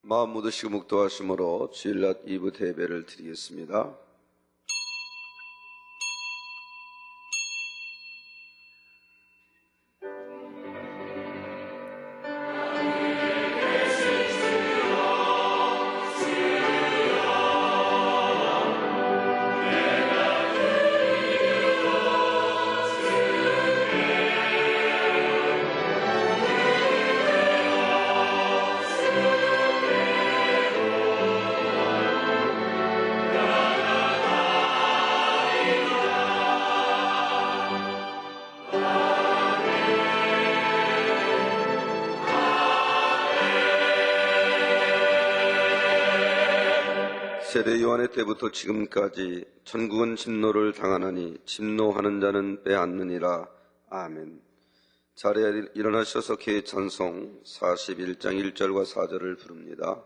마음 묻으시고 묵도하심으로 주일낮 2부 예배를 드리겠습니다. 세례 요한의 때부터 지금까지 천국은 진노를 당하나니 진노하는 자는 빼앗느니라. 아멘. 자리에 일어나셔서 개 찬송 41장 1절과 4절을 부릅니다.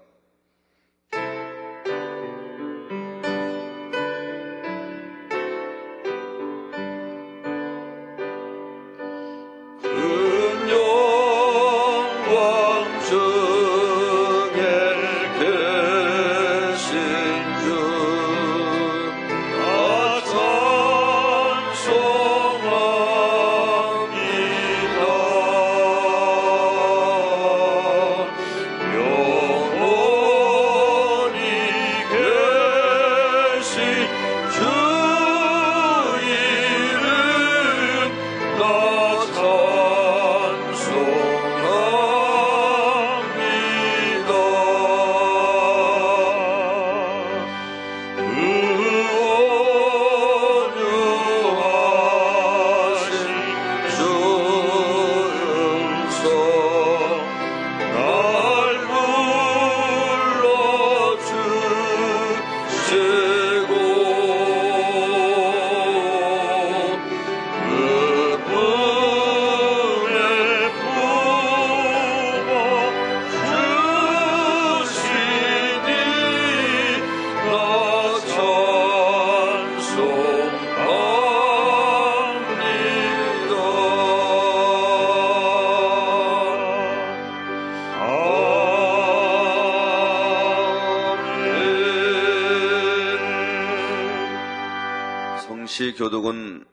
교독은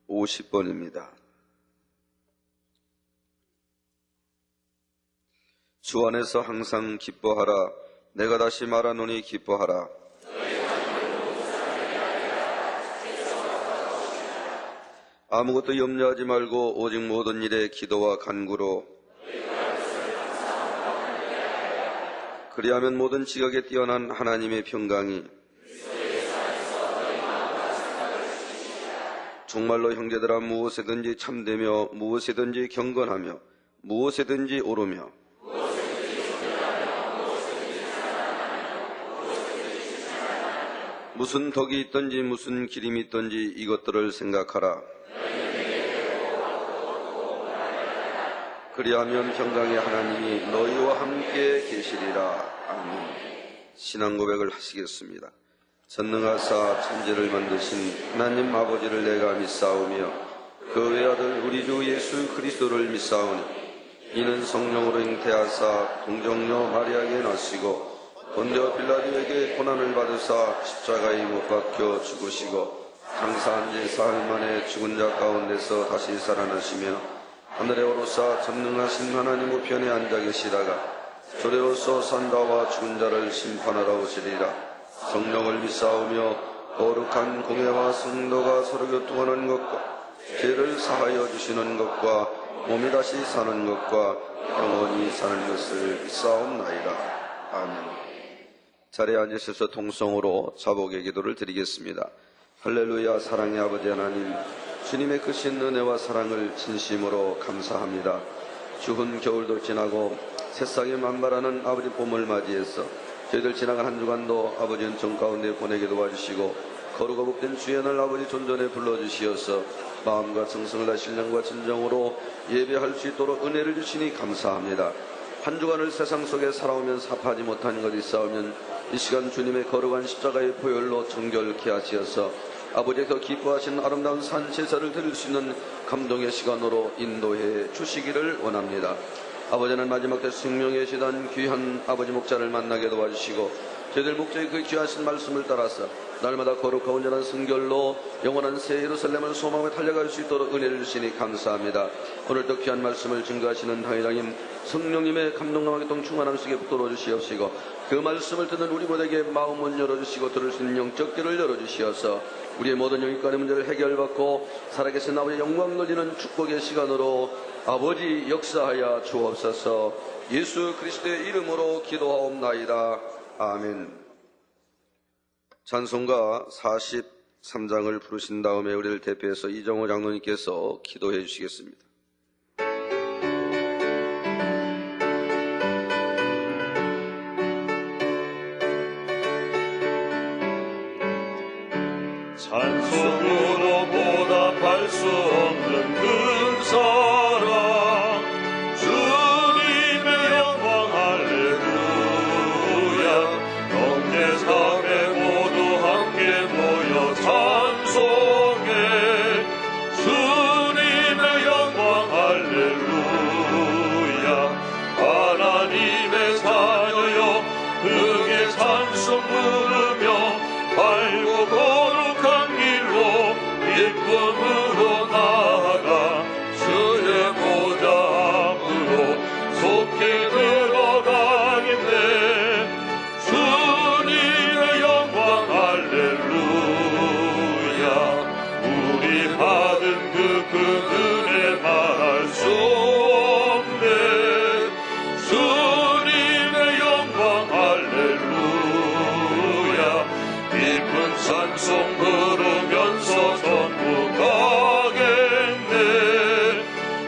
50번입니다. 주 안에서 항상 기뻐하라. 내가 다시 말하노니 기뻐하라. 아무것도 염려하지 말고 오직 모든 일에 기도와 간구로 그리하면 모든 지각에 뛰어난 하나님의 평강이 정말로 형제들아 무엇에든지 참되며 무엇에든지 경건하며 무엇에든지 오르며 무슨 덕이 있든지 무슨 기림이 있든지 이것들을 생각하라. 그리하면 평강의 하나님이 너희와 함께 계시리라. 아멘. 신앙 고백을 하시겠습니다. 전능하사 천지를 만드신 하나님 아버지를 내가 믿사오며 그 외아들 우리 주 예수 그리스도를 믿사오니 이는 성령으로 잉태하사 동정녀 마리아에게 나시고 본디오 빌라도에게 고난을 받으사 십자가에 못 박혀 죽으시고 장사한 지 사흘 만에 죽은 자 가운데서 다시 살아나시며 하늘에 오르사 전능하신 하나님 우편에 앉아 계시다가 조례로서 산자와 죽은 자를 심판하러 오시리라. 성령을 믿사오며 거룩한 공회와 성도가 서로 교통하는 것과 죄를 사하여 주시는 것과 몸이 다시 사는 것과 영원히 사는 것을 믿사옵나이다. 아멘. 자리에 앉으셔서 통성으로 자복의 기도를 드리겠습니다. 할렐루야. 사랑의 아버지 하나님, 주님의 크신 은혜와 사랑을 진심으로 감사합니다. 추운 겨울도 지나고 새싹이 만발하는 아버지 봄을 맞이해서 저희들 지나간 한 주간도 아버지 은총 가운데 보내게 도와주시고 거룩하고 복된 주의 날 아버지 존전에 불러주시어서 마음과 정성을 다 신령과 진정으로 예배할 수 있도록 은혜를 주시니 감사합니다. 한 주간을 세상 속에 살아오면서 합하지 못한 것이 있사오면 이 시간 주님의 거룩한 십자가의 보혈로 정결케 하시어서 아버지께서 기뻐하시는 아름다운 산 제사를 드릴 수 있는 감동의 시간으로 인도해 주시기를 원합니다. 아버지는 마지막 때 생명의 시단 귀한 아버지 목자를 만나게 도와주시고 저희들 목자의 그 귀하신 말씀을 따라서 날마다 거룩하고 온전한 성결로 영원한 새 예루살렘을 소망에 달려갈 수 있도록 은혜를 주시니 감사합니다. 오늘도 귀한 말씀을 증거하시는 당회장님 성령님의 감동감화 교통 충만함 속에 붙들어 주시옵시고 그 말씀을 듣는 우리 모두에게 마음을 열어주시고 들을 수 있는 영적 귀를 열어주시어서 우리의 모든 영육간의 문제를 해결받고 살아계신 아버지의 영광 돌리는 축복의 시간으로 아버지 역사하여 주옵소서. 예수 그리스도의 이름으로 기도하옵나이다. 아멘. 찬송가 43장을 부르신 다음에 우리를 대표해서 이정호 장로님께서 기도해 주시겠습니다. 찬송으로 보답할 수 없는 큰 사랑 주님의 영광 할렐루야. 영계삼에 모두 함께 모여 찬송해 주님의 영광 할렐루야. 하나님의 자녀여 크게 찬송 부르며 밝고 거룩한 길로 기쁨으로 나아가 주의 보좌 앞으로 속히 들어가겠네. 주님의 영광 할렐루야. 우리 받은 그 은혜 말할 수 없네. 주님의 영광 할렐루야. 깊은 찬송 부르면서 전부 가겠네.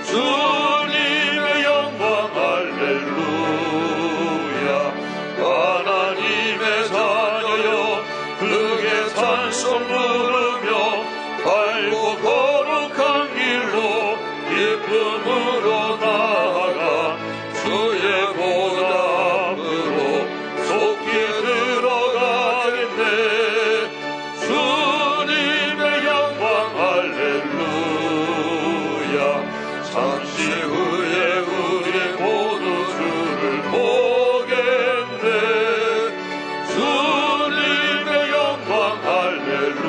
주님의 영광 할렐루야. 하나님의 자녀여 크게 찬송 부르며 밝고 거룩한 길로 기쁨으로 나아가 주의 보좌 앞으로 속히 들어가겠네. 주님의 영광 할렐루야. 잠시 후에 우리 모두 주를 보겠네. 주님의 영광 할렐루야.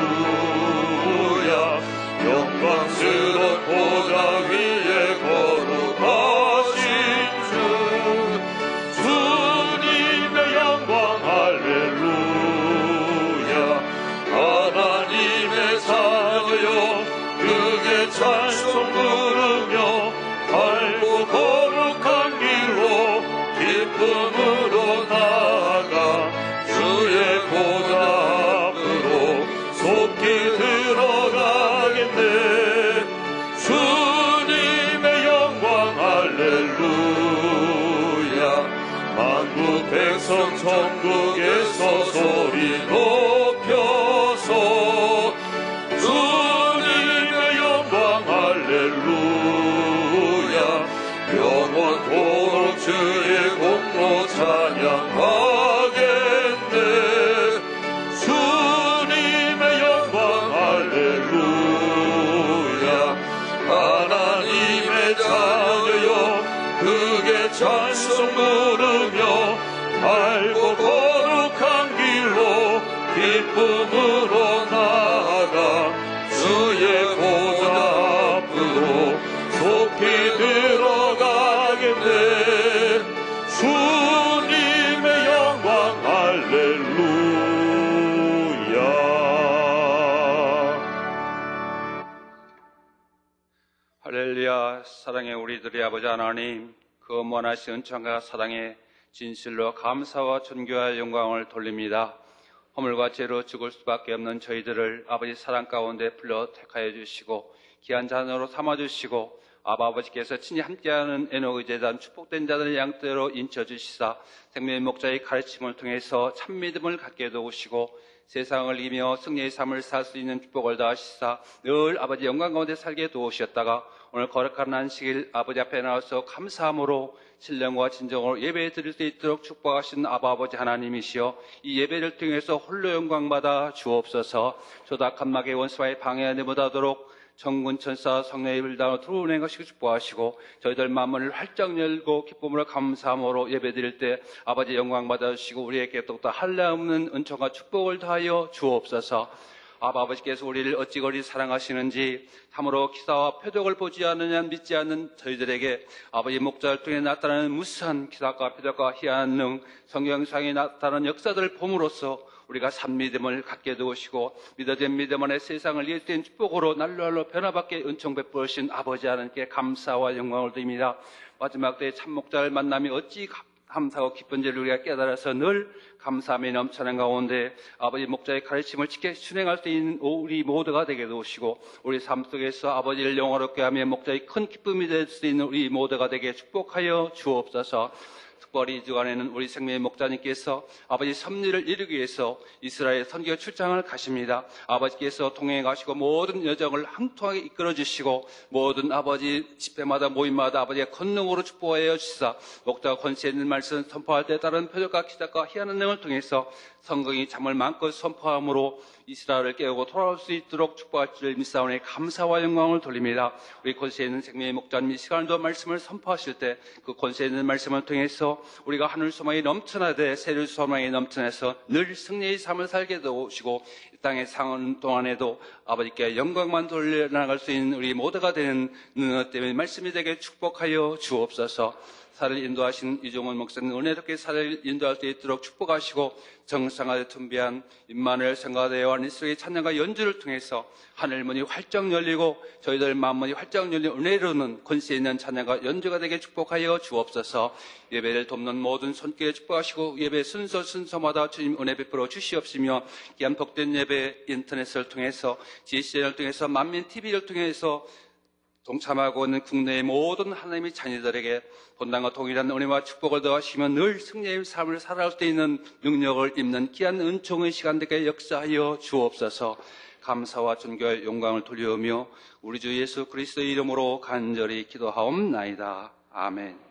영광스러운 보좌 위에 거룩하신 주 주님의 영광 할렐루야. 하나님의 자녀여 크게 찬송 부르며 밝고 거룩한 길로 기쁨으로 나아가 주의 보좌 앞으로 속히 들어가겠네. 주님의 영광 할렐루야. 만국 백성 천국에서 소리 높여서 주님의 영광 할렐루야. 영원토록 주의 공로 찬양하겠네. 주님의 영광 할렐루야. 하나님의 자녀여 크게 찬송 부르며 밝고 거룩한 길로 기쁨으로 나아가 주의 보좌 앞으로 속히 들어가겠네. 주님의 영광 할렐루야. 할렐루야. 사랑의 우리들의 아버지 하나님, 그 무한하신 은총과 사랑에 진실로 감사와 존귀와 영광을 돌립니다. 허물과 죄로 죽을 수밖에 없는 저희들을 아버지 사랑 가운데 불러 택하여 주시고 귀한 자녀로 삼아주시고 아버지께서 친히 함께하는 에녹의 제단 축복된 자들의 양떼로 인쳐주시사 생명의 목자의 가르침을 통해서 참 믿음을 갖게 해두시고 세상을 이기며 승리의 삶을 살 수 있는 축복을 다하시사 늘 아버지 영광 가운데 살게 도우셨다가 오늘 거룩한 안식일 아버지 앞에 나와서 감사함으로 신령과 진정으로 예배 드릴 수 있도록 축복하신 아버지 하나님이시여 이 예배를 통해서 홀로 영광받아 주옵소서. 조닥한 마귀의 원수와의 방해하지 못하도록 천군 천사 성령의 불다로 들어오는 것이 축복하시고 저희들 마음을 활짝 열고 기쁨으로 감사함으로 예배드릴 때 아버지 영광 받아주시고 우리에게 또한 한량없는 은총과 축복을 더하여 주옵소서. 아버지께서 우리를 어찌 그리 사랑하시는지 참으로 기사와 표적을 보지 않느냐 믿지 않는 저희들에게 아버지 목자를 통해 나타나는 무수한 기사과 표적과 희한한 능 성경상에 나타나는 역사들을 봄으로써 우리가 산 믿음을 갖게 되시고 믿어진 믿음 안에 세상을 이어진 축복으로 날로날로 변화받게 은총 베푸신 아버지 하나님께 감사와 영광을 드립니다. 마지막 때에 참 목자를 만남이 어찌 감사하고 기쁜지를 우리가 깨달아서 늘 감사함이 넘쳐난 가운데 아버지 목자의 가르침을 지켜 순행할 수 있는 우리 모두가 되게 도우시고 우리 삶 속에서 아버지를 영화롭게 하며 목자의 큰 기쁨이 될 수 있는 우리 모두가 되게 축복하여 주옵소서. 특별히 이 주간에는 우리 생명의 목자님께서 아버지 섭리를 이루기 위해서 이스라엘 선교 출장을 가십니다. 아버지께서 통행해 가시고 모든 여정을 형통하게 이끌어 주시고 모든 아버지 집회마다 모임마다 아버지의 권능으로 축복하여 주시사 목자가 권세 있는 말씀 선포할 때 따른 표적과 기적과 희한한 능을 통해서 성경이 잠을 마음껏 선포함으로 이스라엘을 깨우고 돌아올 수 있도록 축복할 줄 믿사오니 감사와 영광을 돌립니다. 우리 권세 있는 생명의 목자님 이 시간도 말씀을 선포하실 때 그 권세 있는 말씀을 통해서 우리가 하늘 소망이 넘쳐나되 세를 소망이 넘쳐나서 늘 승리의 삶을 살게 되시고 이 땅에 사는 동안에도 아버지께 영광만 돌려나갈 수 있는 우리 모두가 되는 능력 때문에 말씀이 되게 축복하여 주옵소서. 살을 인도하신 이종원 목사님 은혜롭게 살을 인도할 수 있도록 축복하시고 정상화에 tum비한 임마누엘 성가대와 니스의 찬양과 연주를 통해서 하늘문이 활짝 열리고 저희들 마음문이 활짝 열린 은혜로는 권세 있는 찬양과 연주가 되게 축복하여 주옵소서. 예배를 돕는 모든 손길에 축복하시고 예배 순서마다 주님 은혜 베풀어 주시옵시며 귀한 복된 예배 인터넷을 통해서 GCN을 통해서 만민TV를 통해서 동참하고 있는 국내의 모든 하나님의 자녀들에게 본당과 동일한 은혜와 축복을 더하시며 늘 승리의 삶을 살아갈 수 있는 능력을 입는 귀한 은총의 시간들에게 역사하여 주옵소서. 감사와 존귀와 영광을 돌려오며 우리 주 예수 그리스도의 이름으로 간절히 기도하옵나이다. 아멘.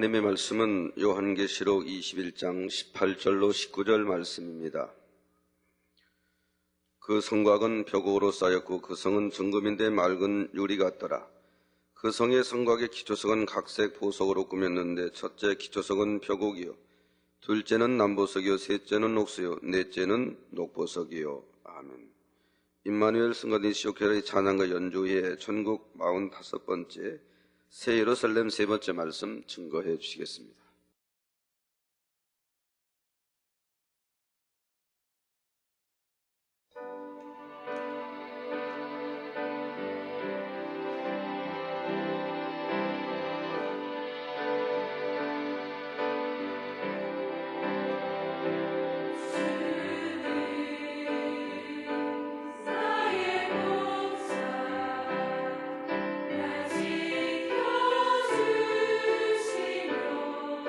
하나님의 말씀은 요한계시록 21장 18절로 19절 말씀입니다. 그 성곽은 벽옥으로 쌓였고 그 성은 정금인데 맑은 유리 같더라. 그 성의 성곽의 기초석은 각색 보석으로 꾸몄는데 첫째 기초석은 벽옥이요 둘째는 남보석이요 셋째는 옥수요 넷째는 녹보석이요. 아멘. 임마누엘 성가되시오 교회의 찬양과 연주 후에 전국 45번째 새 예루살렘 세 번째 말씀 증거해 주시겠습니다. 지켜주시며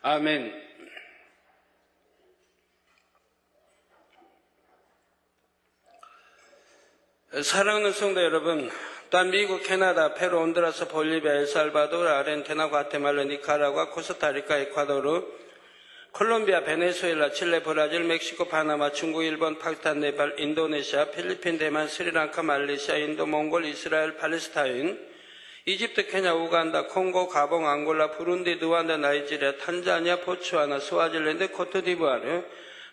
아멘. 사랑하는 성도 여러분, 또한 미국, 캐나다, 페루, 온두라스, 볼리비아, 엘살바도르, 아르헨티나, 과테말라, 니카라과, 코스타리카, 에콰도르, 콜롬비아, 베네수엘라, 칠레, 브라질, 멕시코, 바나마, 중국, 일본, 파키스탄, 네팔, 인도네시아, 필리핀, 대만, 스리랑카, 말레이시아, 인도, 몽골, 이스라엘, 팔레스타인, 이집트, 케냐, 우간다, 콩고, 가봉, 앙골라, 부룬디, 루안다, 나이지리아, 탄자니아, 보츠와나, 스와질랜드, 코트디부아르,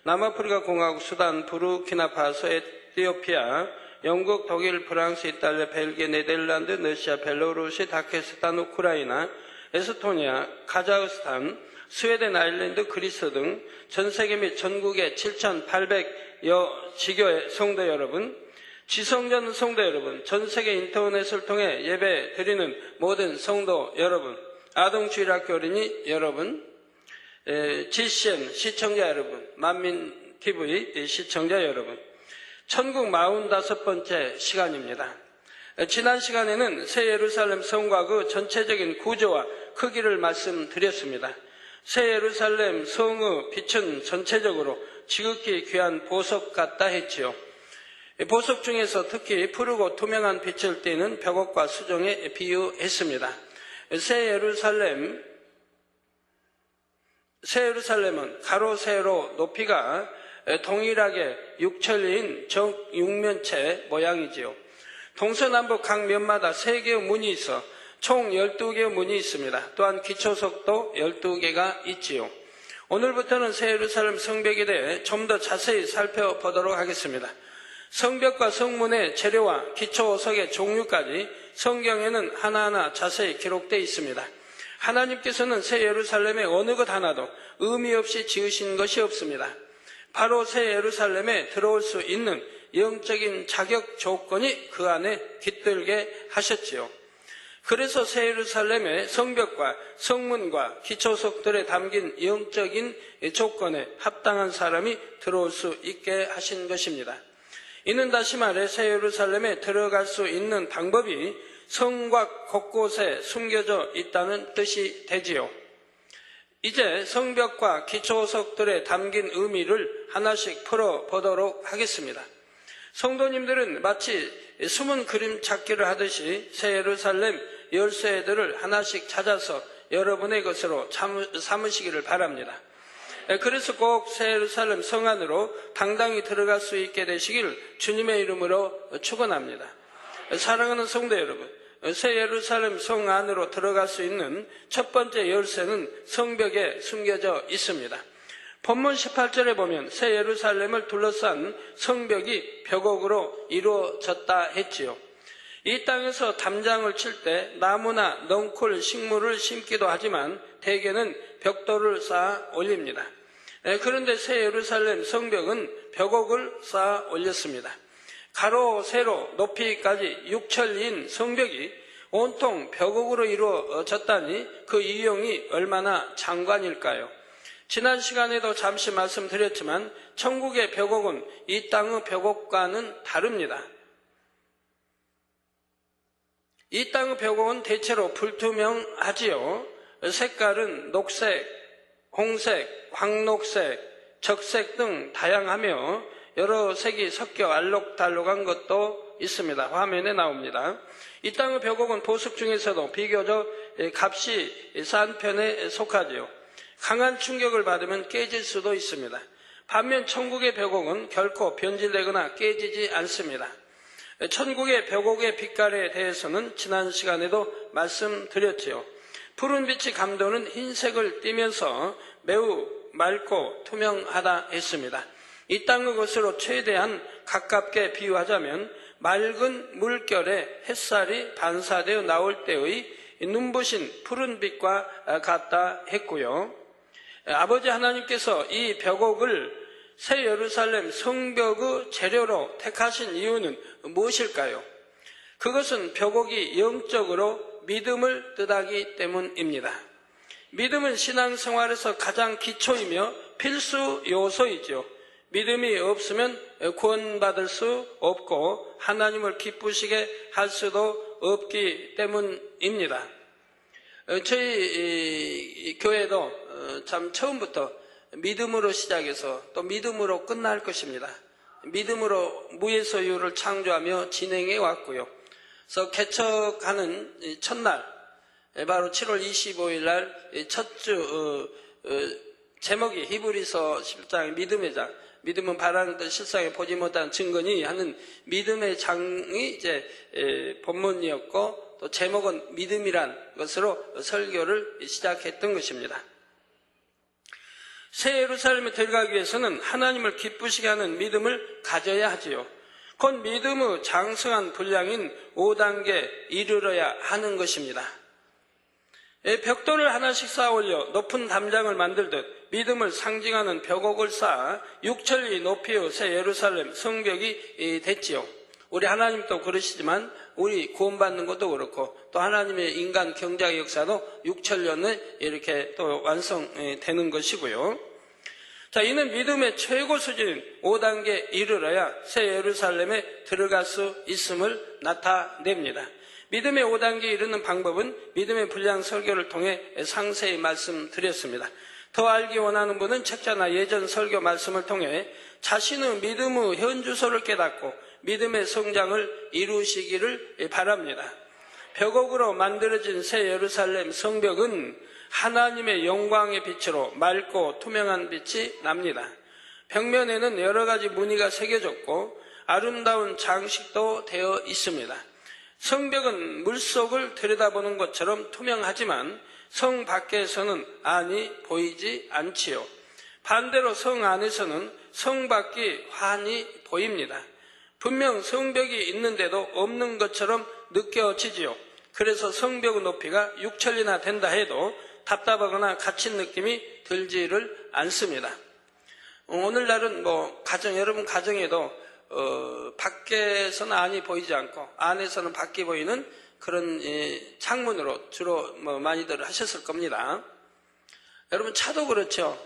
남아프리카 공화국, 수단, 부르키나파소, 에티오피아, 영국, 독일, 프랑스, 이탈리아, 벨기에, 네덜란드, 러시아, 벨로루시, 다케스탄, 우크라이나, 에스토니아, 카자흐스탄, 스웨덴, 아일랜드, 그리스 등 전 세계 및 전국의 7,800여 지교의 성도 여러분, 지성전 성도 여러분, 전 세계 인터넷을 통해 예배 드리는 모든 성도 여러분, 아동주일학교 어린이 여러분, GCN 시청자 여러분, 만민TV 시청자 여러분, 천국 45번째 시간입니다. 지난 시간에는 새 예루살렘 성과 그 전체적인 구조와 크기를 말씀드렸습니다. 새 예루살렘 성의 빛은 전체적으로 지극히 귀한 보석 같다 했지요. 보석 중에서 특히 푸르고 투명한 빛을 띠는 벽옥과 수정에 비유했습니다. 새 예루살렘은 가로 세로 높이가 동일하게 6천리인 정육면체 모양이지요. 동서남북 각 면마다 3개의 문이 있어 총 12개의 문이 있습니다. 또한 기초석도 12개가 있지요. 오늘부터는 새 예루살렘 성벽에 대해 좀 더 자세히 살펴보도록 하겠습니다. 성벽과 성문의 재료와 기초석의 종류까지 성경에는 하나하나 자세히 기록되어 있습니다. 하나님께서는 새 예루살렘의 어느 것 하나도 의미 없이 지으신 것이 없습니다. 바로 새 예루살렘에 들어올 수 있는 영적인 자격 조건이 그 안에 깃들게 하셨지요. 그래서 새 예루살렘의 성벽과 성문과 기초석들에 담긴 영적인 조건에 합당한 사람이 들어올 수 있게 하신 것입니다. 이는 다시 말해 새 예루살렘에 들어갈 수 있는 방법이 성곽 곳곳에 숨겨져 있다는 뜻이 되지요. 이제 성벽과 기초석들에 담긴 의미를 하나씩 풀어보도록 하겠습니다. 성도님들은 마치 숨은 그림 찾기를 하듯이 새 예루살렘 열쇠들을 하나씩 찾아서 여러분의 것으로 삼으시기를 바랍니다. 그래서 꼭 새 예루살렘 성 안으로 당당히 들어갈 수 있게 되시길 주님의 이름으로 축원합니다. 사랑하는 성도 여러분, 새 예루살렘 성 안으로 들어갈 수 있는 첫 번째 열쇠는 성벽에 숨겨져 있습니다. 본문 18절에 보면 새 예루살렘을 둘러싼 성벽이 벽옥으로 이루어졌다 했지요. 이 땅에서 담장을 칠 때 나무나 넝쿨 식물을 심기도 하지만 대개는 벽돌을 쌓아 올립니다. 그런데 새 예루살렘 성벽은 벽옥을 쌓아 올렸습니다. 가로, 세로, 높이까지 6천리인 성벽이 온통 벽옥으로 이루어졌다니 그 이용이 얼마나 장관일까요? 지난 시간에도 잠시 말씀드렸지만 천국의 벽옥은 이 땅의 벽옥과는 다릅니다. 이 땅의 벽옥은 대체로 불투명하지요. 색깔은 녹색, 홍색, 황록색, 적색 등 다양하며 여러 색이 섞여 알록달록한 것도 있습니다. 화면에 나옵니다. 이 땅의 벽옥은 보석 중에서도 비교적 값이 싼 편에 속하지요. 강한 충격을 받으면 깨질 수도 있습니다. 반면 천국의 벽옥은 결코 변질되거나 깨지지 않습니다. 천국의 벽옥의 빛깔에 대해서는 지난 시간에도 말씀드렸지요. 푸른 빛이 감도는 흰색을 띠면서 매우 맑고 투명하다 했습니다. 이 땅의 것으로 최대한 가깝게 비유하자면 맑은 물결에 햇살이 반사되어 나올 때의 눈부신 푸른 빛과 같다 했고요. 아버지 하나님께서 이 벽옥을 새 예루살렘 성벽의 재료로 택하신 이유는 무엇일까요? 그것은 벽옥이 영적으로 믿음을 뜻하기 때문입니다. 믿음은 신앙생활에서 가장 기초이며 필수 요소이죠. 믿음이 없으면 구원받을 수 없고 하나님을 기쁘시게 할 수도 없기 때문입니다. 저희 교회도 참 처음부터 믿음으로 시작해서 또 믿음으로 끝날 것입니다. 믿음으로 무예소유를 창조하며 진행해 왔고요. 그래서 개척하는 첫날, 바로 7월 25일 날 첫 주 제목이 히브리서 10장의 믿음의 장, 믿음은 바라는 듯 실상에 보지 못한 증거니 하는 믿음의 장이 이제 본문이었고, 또 제목은 믿음이란 것으로 설교를 시작했던 것입니다. 새 예루살렘에 들어가기 위해서는 하나님을 기쁘시게 하는 믿음을 가져야 하지요. 곧 믿음의 장성한 분량인 5단계에 이르러야 하는 것입니다. 벽돌을 하나씩 쌓아 올려 높은 담장을 만들듯 믿음을 상징하는 벽옥을 쌓아 6천리 높이의 새 예루살렘 성벽이 됐지요. 우리 하나님도 그러시지만 우리 구원받는 것도 그렇고 또 하나님의 인간 경작의 역사도 6천년에 이렇게 또 완성되는 것이고요. 자, 이는 믿음의 최고 수준인 5단계에 이르러야 새 예루살렘에 들어갈 수 있음을 나타냅니다. 믿음의 5단계에 이르는 방법은 믿음의 분량 설교를 통해 상세히 말씀드렸습니다. 더 알기 원하는 분은 책자나 예전 설교 말씀을 통해 자신의 믿음의 현주소를 깨닫고 믿음의 성장을 이루시기를 바랍니다. 벽옥으로 만들어진 새 예루살렘 성벽은 하나님의 영광의 빛으로 맑고 투명한 빛이 납니다. 벽면에는 여러 가지 무늬가 새겨졌고 아름다운 장식도 되어 있습니다. 성벽은 물속을 들여다보는 것처럼 투명하지만 성 밖에서는 안이 보이지 않지요. 반대로 성 안에서는 성 밖이 환히 보입니다. 분명 성벽이 있는데도 없는 것처럼 느껴지지요. 그래서 성벽의 높이가 6천리나 된다 해도 답답하거나 갇힌 느낌이 들지를 않습니다. 오늘날은 여러분 가정에도 밖에서는 안이 보이지 않고 안에서는 밖이 보이는 그런 창문으로 주로 많이들 하셨을 겁니다. 여러분 차도 그렇죠.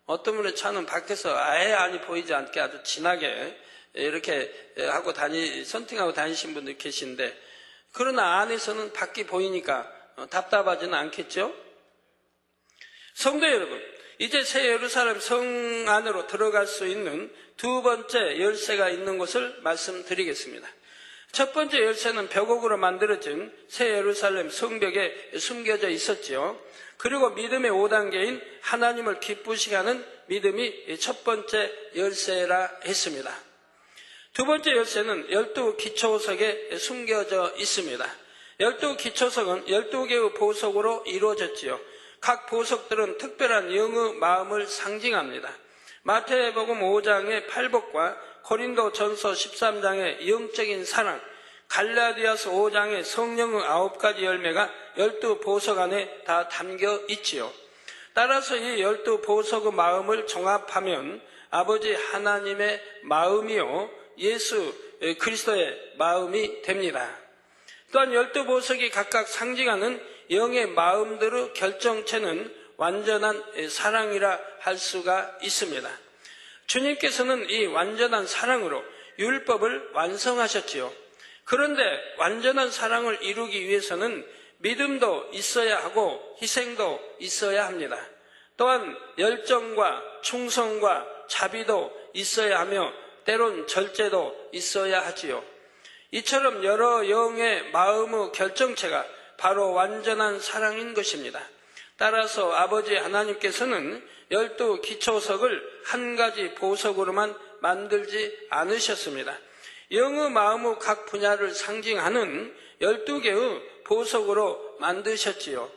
어떤 분의 차는 밖에서 아예 안이 보이지 않게 아주 진하게 이렇게 하고 선팅하고 다니신 분들 계신데, 그러나 안에서는 밖이 보이니까 답답하지는 않겠죠? 성도 여러분, 이제 새 예루살렘 성 안으로 들어갈 수 있는 두 번째 열쇠가 있는 것을 말씀드리겠습니다. 첫 번째 열쇠는 벽옥으로 만들어진 새 예루살렘 성벽에 숨겨져 있었지요. 그리고 믿음의 5단계인 하나님을 기쁘시게 하는 믿음이 첫 번째 열쇠라 했습니다. 두 번째 열쇠는 12 기초석에 숨겨져 있습니다. 12 기초석은 12개의 보석으로 이루어졌지요. 각 보석들은 특별한 영의 마음을 상징합니다. 마태복음 5장의 팔복과 고린도 전서 13장의 영적인 사랑, 갈라디아서 5장의 성령의 9가지 열매가 12 보석 안에 다 담겨 있지요. 따라서 이 12 보석의 마음을 종합하면 아버지 하나님의 마음이요 예수 그리스도의 마음이 됩니다. 또한 12 보석이 각각 상징하는 영의 마음들의 결정체는 완전한 사랑이라 할 수가 있습니다. 주님께서는 이 완전한 사랑으로 율법을 완성하셨지요. 그런데 완전한 사랑을 이루기 위해서는 믿음도 있어야 하고 희생도 있어야 합니다. 또한 열정과 충성과 자비도 있어야 하며 때론 절제도 있어야 하지요. 이처럼 여러 영의 마음의 결정체가 바로 완전한 사랑인 것입니다. 따라서 아버지 하나님께서는 12 기초석을 한 가지 보석으로만 만들지 않으셨습니다. 영의 마음의 각 분야를 상징하는 12개의 보석으로 만드셨지요.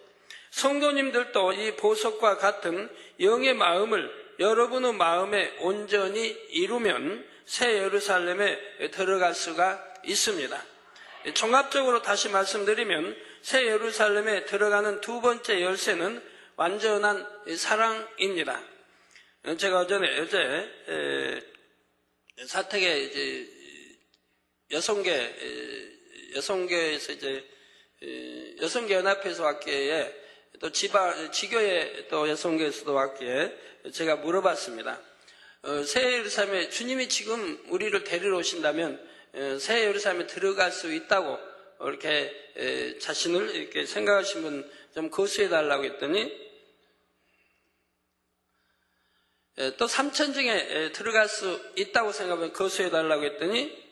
성도님들도 이 보석과 같은 영의 마음을 여러분의 마음에 온전히 이루면 새 예루살렘에 들어갈 수가 있습니다. 종합적으로 다시 말씀드리면 새 예루살렘에 들어가는 두 번째 열쇠는 완전한 사랑입니다. 제가 어제 사택에 이제 여성교에서 이제 여성교연합회에서 왔기에 또 지교회 또 여성교에서도 왔기에 제가 물어봤습니다. 새 예루살렘에 주님이 지금 우리를 데리러 오신다면 새 예루살렘에 들어갈 수 있다고 이렇게 자신을 이렇게 생각하시면 좀 거수해 달라고 했더니 또 3천층에 들어갈 수 있다고 생각하면 거수해 달라고 했더니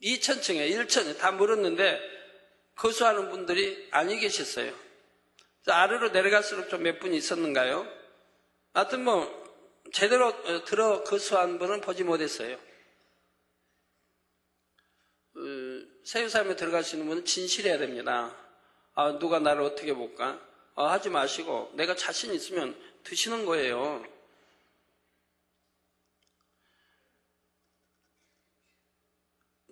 2천층에 1천에 다 물었는데 거수하는 분들이 아니 계셨어요. 아래로 내려갈수록 좀 몇 분이 있었는가요? 하여튼 뭐 제대로 들어 거수한 분은 보지 못했어요. 세유사람에 들어갈 수 있는 분은 진실해야 됩니다. 누가 나를 어떻게 볼까? 하지 마시고 내가 자신 있으면 드시는 거예요.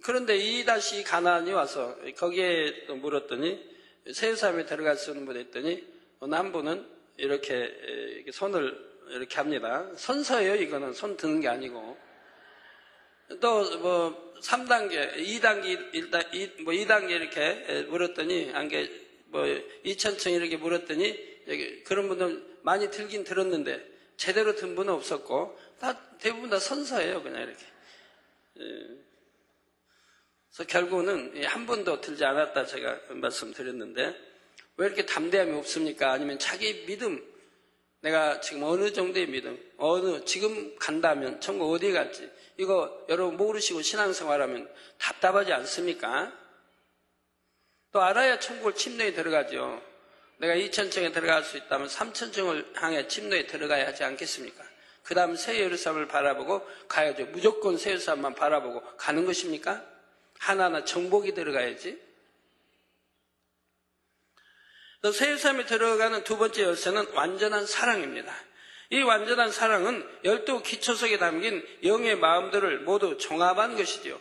그런데 2-2 가나안이 와서 거기에 또 물었더니 세유사람에 들어갈 수 있는 분 했더니 한 분은 이렇게 손을 이렇게 합니다. 선서예요. 이거는 손 드는 게 아니고. 또 뭐 3단계, 2단계, 2단계 이렇게 물었더니 한게 뭐 2천층 이렇게 물었더니 그런 분들 많이 들긴 들었는데 제대로 든 분은 없었고 다 대부분 다 선서예요. 그냥 이렇게. 그래서 결국은 한 번도 들지 않았다 제가 말씀드렸는데 왜 이렇게 담대함이 없습니까? 아니면 자기 믿음, 내가 지금 어느 정도의 믿음, 지금 간다면 천국 어디에 갈지 이거 여러분 모르시고 신앙생활하면 답답하지 않습니까? 또 알아야 천국을 침노에 들어가죠. 내가 2천층에 들어갈 수 있다면 3천층을 향해 침노에 들어가야 하지 않겠습니까? 그 다음 새 예루살렘을 바라보고 가야죠. 무조건 새 예루살렘만 바라보고 가는 것입니까? 하나하나 정복이 들어가야지. 또 새 예루살렘에 들어가는 두 번째 열쇠는 완전한 사랑입니다. 이 완전한 사랑은 12 기초석에 담긴 영의 마음들을 모두 종합한 것이죠.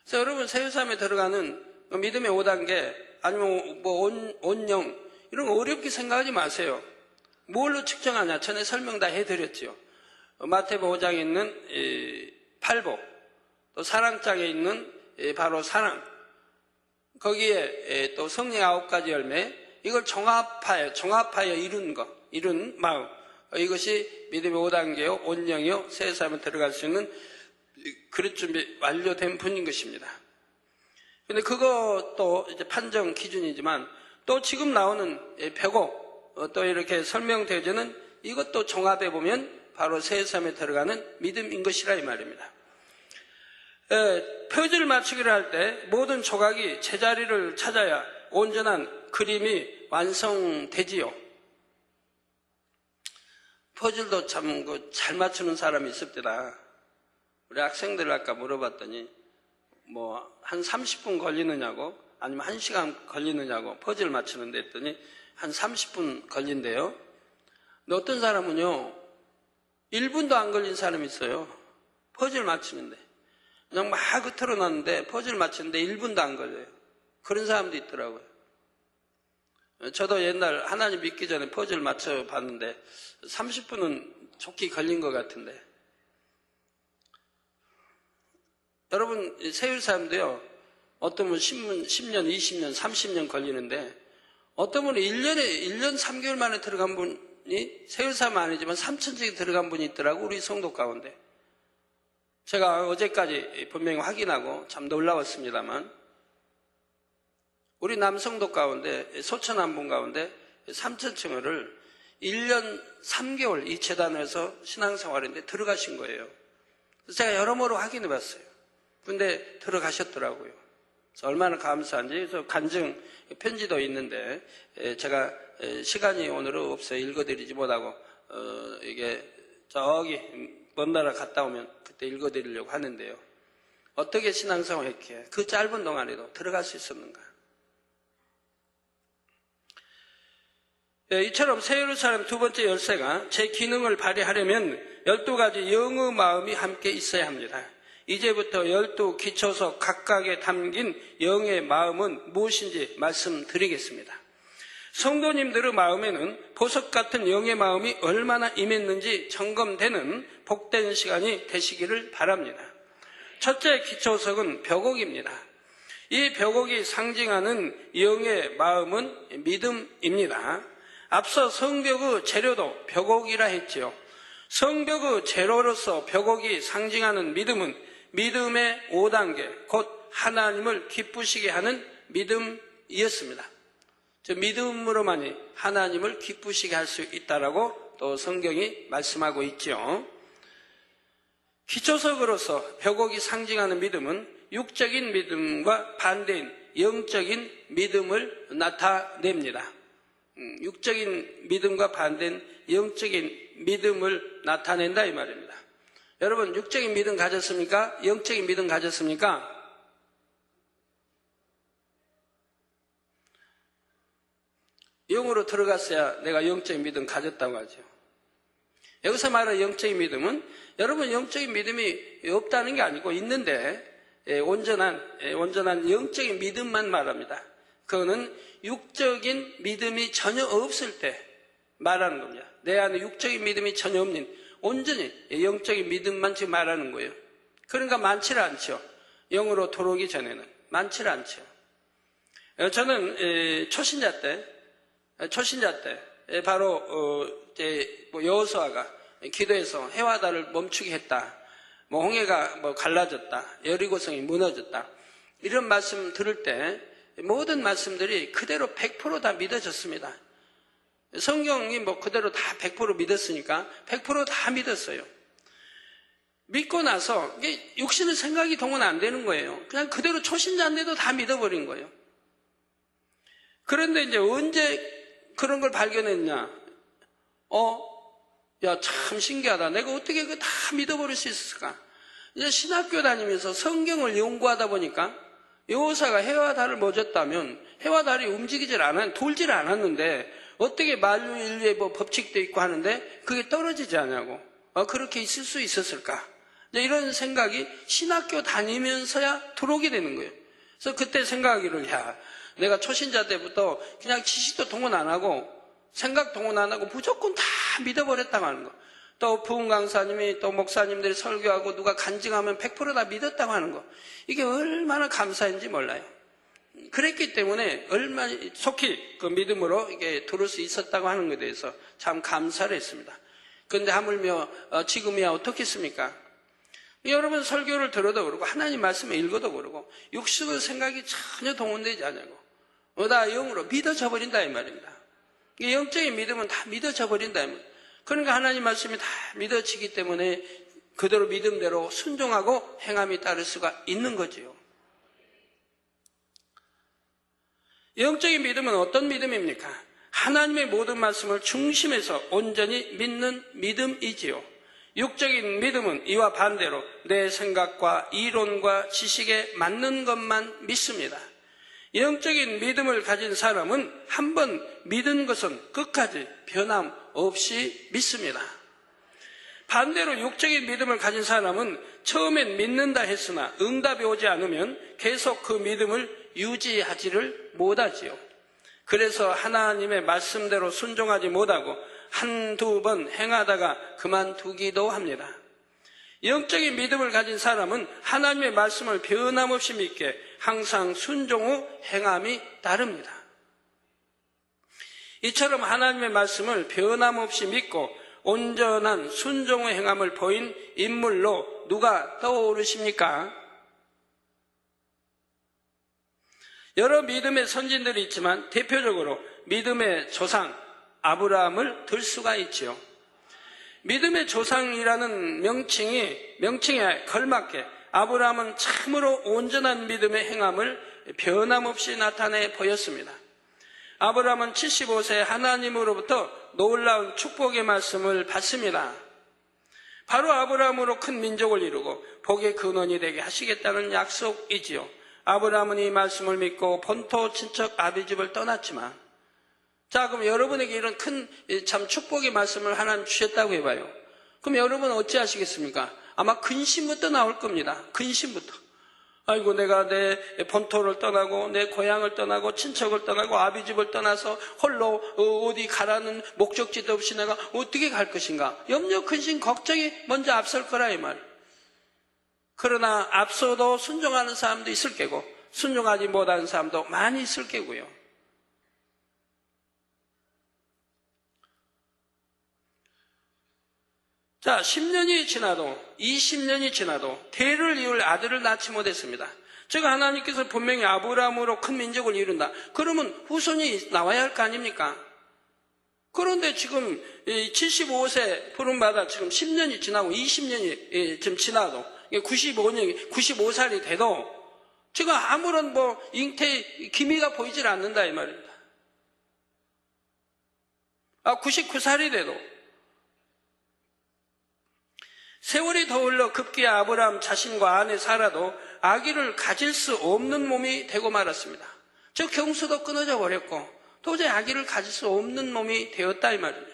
그래서 여러분 새 예루살렘에 들어가는 믿음의 5단계 아니면 뭐 온영 이런 거 어렵게 생각하지 마세요. 뭘로 측정하냐? 전에 설명 다 해드렸죠. 마태복음 5장에 있는 팔복, 또 사랑장에 있는 바로 사랑, 거기에 또 성령 9가지 열매, 이걸 종합하여 이룬 마음. 이것이 믿음의 5단계요, 온영이요, 새 예루살렘에 들어갈 수 있는 그릇 준비 완료된 분인 것입니다. 근데 그것도 이제 판정 기준이지만 또 지금 나오는 백옥, 또 이렇게 설명되어지는 이것도 종합해 보면 바로 새 예루살렘에 들어가는 믿음인 것이라 이 말입니다. 표지를 맞추기를 할 때 모든 조각이 제자리를 찾아야 온전한 그림이 완성되지요. 퍼즐도 참 잘 맞추는 사람이 있습니다. 우리 학생들 아까 물어봤더니 뭐 한 30분 걸리느냐고 아니면 1시간 걸리느냐고 퍼즐 맞추는데 했더니 한 30분 걸린대요. 근데 어떤 사람은요 1분도 안 걸린 사람이 있어요. 퍼즐 맞추는데 그냥 막 틀어놨는데 퍼즐 맞추는데 1분도 안 걸려요. 그런 사람도 있더라고요. 저도 옛날 하나님 믿기 전에 퍼즐 맞춰봤는데 30분은 좋게 걸린 것 같은데 여러분 새 예루살렘도요 어떤 분은 10년, 20년, 30년 걸리는데 어떤 분은 1년 3개월 만에 들어간 분이 새 예루살렘 아니지만 3천층에 들어간 분이 있더라고 우리 성도 가운데. 제가 어제까지 분명히 확인하고 참 놀라웠습니다만 우리 남성도 가운데 소천한 분 가운데 3천층을 1년 3개월 이 재단에서 신앙생활인데 들어가신 거예요. 그래서 제가 여러모로 확인해 봤어요. 근데 들어가셨더라고요. 그래서 얼마나 감사한지. 그래서 간증 편지도 있는데 제가 시간이 오늘은 없어요. 읽어드리지 못하고 이게 저기 먼 나라 갔다 오면 그때 읽어드리려고 하는데요. 어떻게 신앙생활 했기에 그 짧은 동안에도 들어갈 수 있었는가? 이처럼 새 예루살렘 두 번째 열쇠가 제 기능을 발휘하려면 12가지 영의 마음이 함께 있어야 합니다. 이제부터 12 기초석 각각에 담긴 영의 마음은 무엇인지 말씀드리겠습니다. 성도님들의 마음에는 보석 같은 영의 마음이 얼마나 임했는지 점검되는 복된 시간이 되시기를 바랍니다. 첫째 기초석은 벽옥입니다. 이 벽옥이 상징하는 영의 마음은 믿음입니다. 앞서 성벽의 재료도 벽옥이라 했지요. 성벽의 재료로서 벽옥이 상징하는 믿음은 믿음의 5단계, 곧 하나님을 기쁘시게 하는 믿음이었습니다. 저 믿음으로만이 하나님을 기쁘시게 할 수 있다라고 또 성경이 말씀하고 있죠. 기초석으로서 벽옥이 상징하는 믿음은 육적인 믿음과 반대인 영적인 믿음을 나타냅니다. 육적인 믿음과 반대인 영적인 믿음을 나타낸다 이 말입니다. 여러분, 육적인 믿음 가졌습니까? 영적인 믿음 가졌습니까? 영으로 들어갔어야 내가 영적인 믿음 가졌다고 하죠. 여기서 말하는 영적인 믿음은 여러분 영적인 믿음이 없다는 게 아니고 있는데 온전한 영적인 믿음만 말합니다. 그거는 육적인 믿음이 전혀 없을 때 말하는 겁니다. 내 안에 육적인 믿음이 전혀 없는 온전히 영적인 믿음만 지금 말하는 거예요. 그러니까 많지를 않죠. 영으로 들어오기 전에는 많지를 않죠. 저는 초신자 때 바로 여호수아가 기도해서 해와 달을 멈추게 했다. 홍해가 갈라졌다. 여리고성이 무너졌다. 이런 말씀 들을 때 모든 말씀들이 그대로 100% 다 믿어졌습니다. 성경이 그대로 다 100% 믿었으니까 100% 다 믿었어요. 믿고 나서 육신의 생각이 동원 안 되는 거예요. 그냥 그대로 초신자인데도 다 믿어버린 거예요. 그런데 이제 언제 그런 걸 발견했냐? 야, 참 신기하다. 내가 어떻게 그거 다 믿어버릴 수 있었을까? 이제 신학교 다니면서 성경을 연구하다 보니까 여호수아가 해와 달을 멎었다면 해와 달이 돌질 않았는데 어떻게 만유인류의 법칙도 있고 하는데 그게 떨어지지 않냐고. 그렇게 있을 수 있었을까? 이런 생각이 신학교 다니면서야 들어오게 되는 거예요. 그래서 그때 생각하기를, 내가 초신자 때부터 그냥 지식도 동원 안 하고 생각 동원 안 하고 무조건 다 믿어버렸다고 하는 거. 또 부흥 강사님이 또 목사님들이 설교하고 누가 간증하면 100% 다 믿었다고 하는 거. 이게 얼마나 감사한지 몰라요. 그랬기 때문에 얼마나 속히 그 믿음으로 이게 들을 수 있었다고 하는 것에 대해서 참 감사를 했습니다. 그런데 하물며 지금이야 어떻겠습니까? 여러분 설교를 들어도 그러고 하나님 말씀을 읽어도 그러고 육신의 생각이 전혀 동원되지 않냐고. 다 영으로 믿어져 버린다 이 말입니다. 영적인 믿음은 다 믿어져 버린다 이 말입니다. 그러니까 하나님 말씀이 다 믿어지기 때문에 그대로 믿음대로 순종하고 행함이 따를 수가 있는 거지요. 영적인 믿음은 어떤 믿음입니까? 하나님의 모든 말씀을 중심에서 온전히 믿는 믿음이지요. 육적인 믿음은 이와 반대로 내 생각과 이론과 지식에 맞는 것만 믿습니다. 영적인 믿음을 가진 사람은 한 번 믿은 것은 끝까지 변함없이 믿습니다. 반대로 육적인 믿음을 가진 사람은 처음엔 믿는다 했으나 응답이 오지 않으면 계속 그 믿음을 유지하지를 못하지요. 그래서 하나님의 말씀대로 순종하지 못하고 한두 번 행하다가 그만두기도 합니다. 영적인 믿음을 가진 사람은 하나님의 말씀을 변함없이 믿게 항상 순종 후 행함이 따릅니다. 이처럼 하나님의 말씀을 변함없이 믿고 온전한 순종 후 행함을 보인 인물로 누가 떠오르십니까? 여러 믿음의 선진들이 있지만 대표적으로 믿음의 조상 아브라함을 들 수가 있지요. 믿음의 조상이라는 명칭에 걸맞게 아브라함은 참으로 온전한 믿음의 행함을 변함없이 나타내 보였습니다. 아브라함은 75세에 하나님으로부터 놀라운 축복의 말씀을 받습니다. 바로 아브라함으로 큰 민족을 이루고 복의 근원이 되게 하시겠다는 약속이지요. 아브라함은 이 말씀을 믿고 본토 친척 아비집을 떠났지만, 자, 그럼 여러분에게 이런 큰 참 축복의 말씀을 하나님 주셨다고 해봐요. 그럼 여러분은 어찌 하시겠습니까? 아마 근심부터 나올 겁니다. 근심부터. 아이고, 내가 내 본토를 떠나고 내 고향을 떠나고 친척을 떠나고 아비집을 떠나서 홀로 어디 가라는 목적지도 없이 내가 어떻게 갈 것인가. 염려, 근심, 걱정이 먼저 앞설 거라 이 말. 그러나 앞서도 순종하는 사람도 있을 게고 순종하지 못하는 사람도 많이 있을 게고요. 자, 10년이 지나도 20년이 지나도 대를 이을 아들을 낳지 못했습니다. 제가 하나님께서 분명히 아브라함으로 큰 민족을 이룬다. 그러면 후손이 나와야 할 거 아닙니까? 그런데 지금 75세 부름받아 지금 10년이 지나고 20년이 지금 지나도 95살이 돼도 지금 아무런 잉태의 기미가 보이질 않는다 이 말입니다. 99살이 돼도 세월이 더 흘러 급기야 아브라함 자신과 아내 사라도 아기를 가질 수 없는 몸이 되고 말았습니다. 저 경수도 끊어져 버렸고 도저히 아기를 가질 수 없는 몸이 되었다 이 말입니다.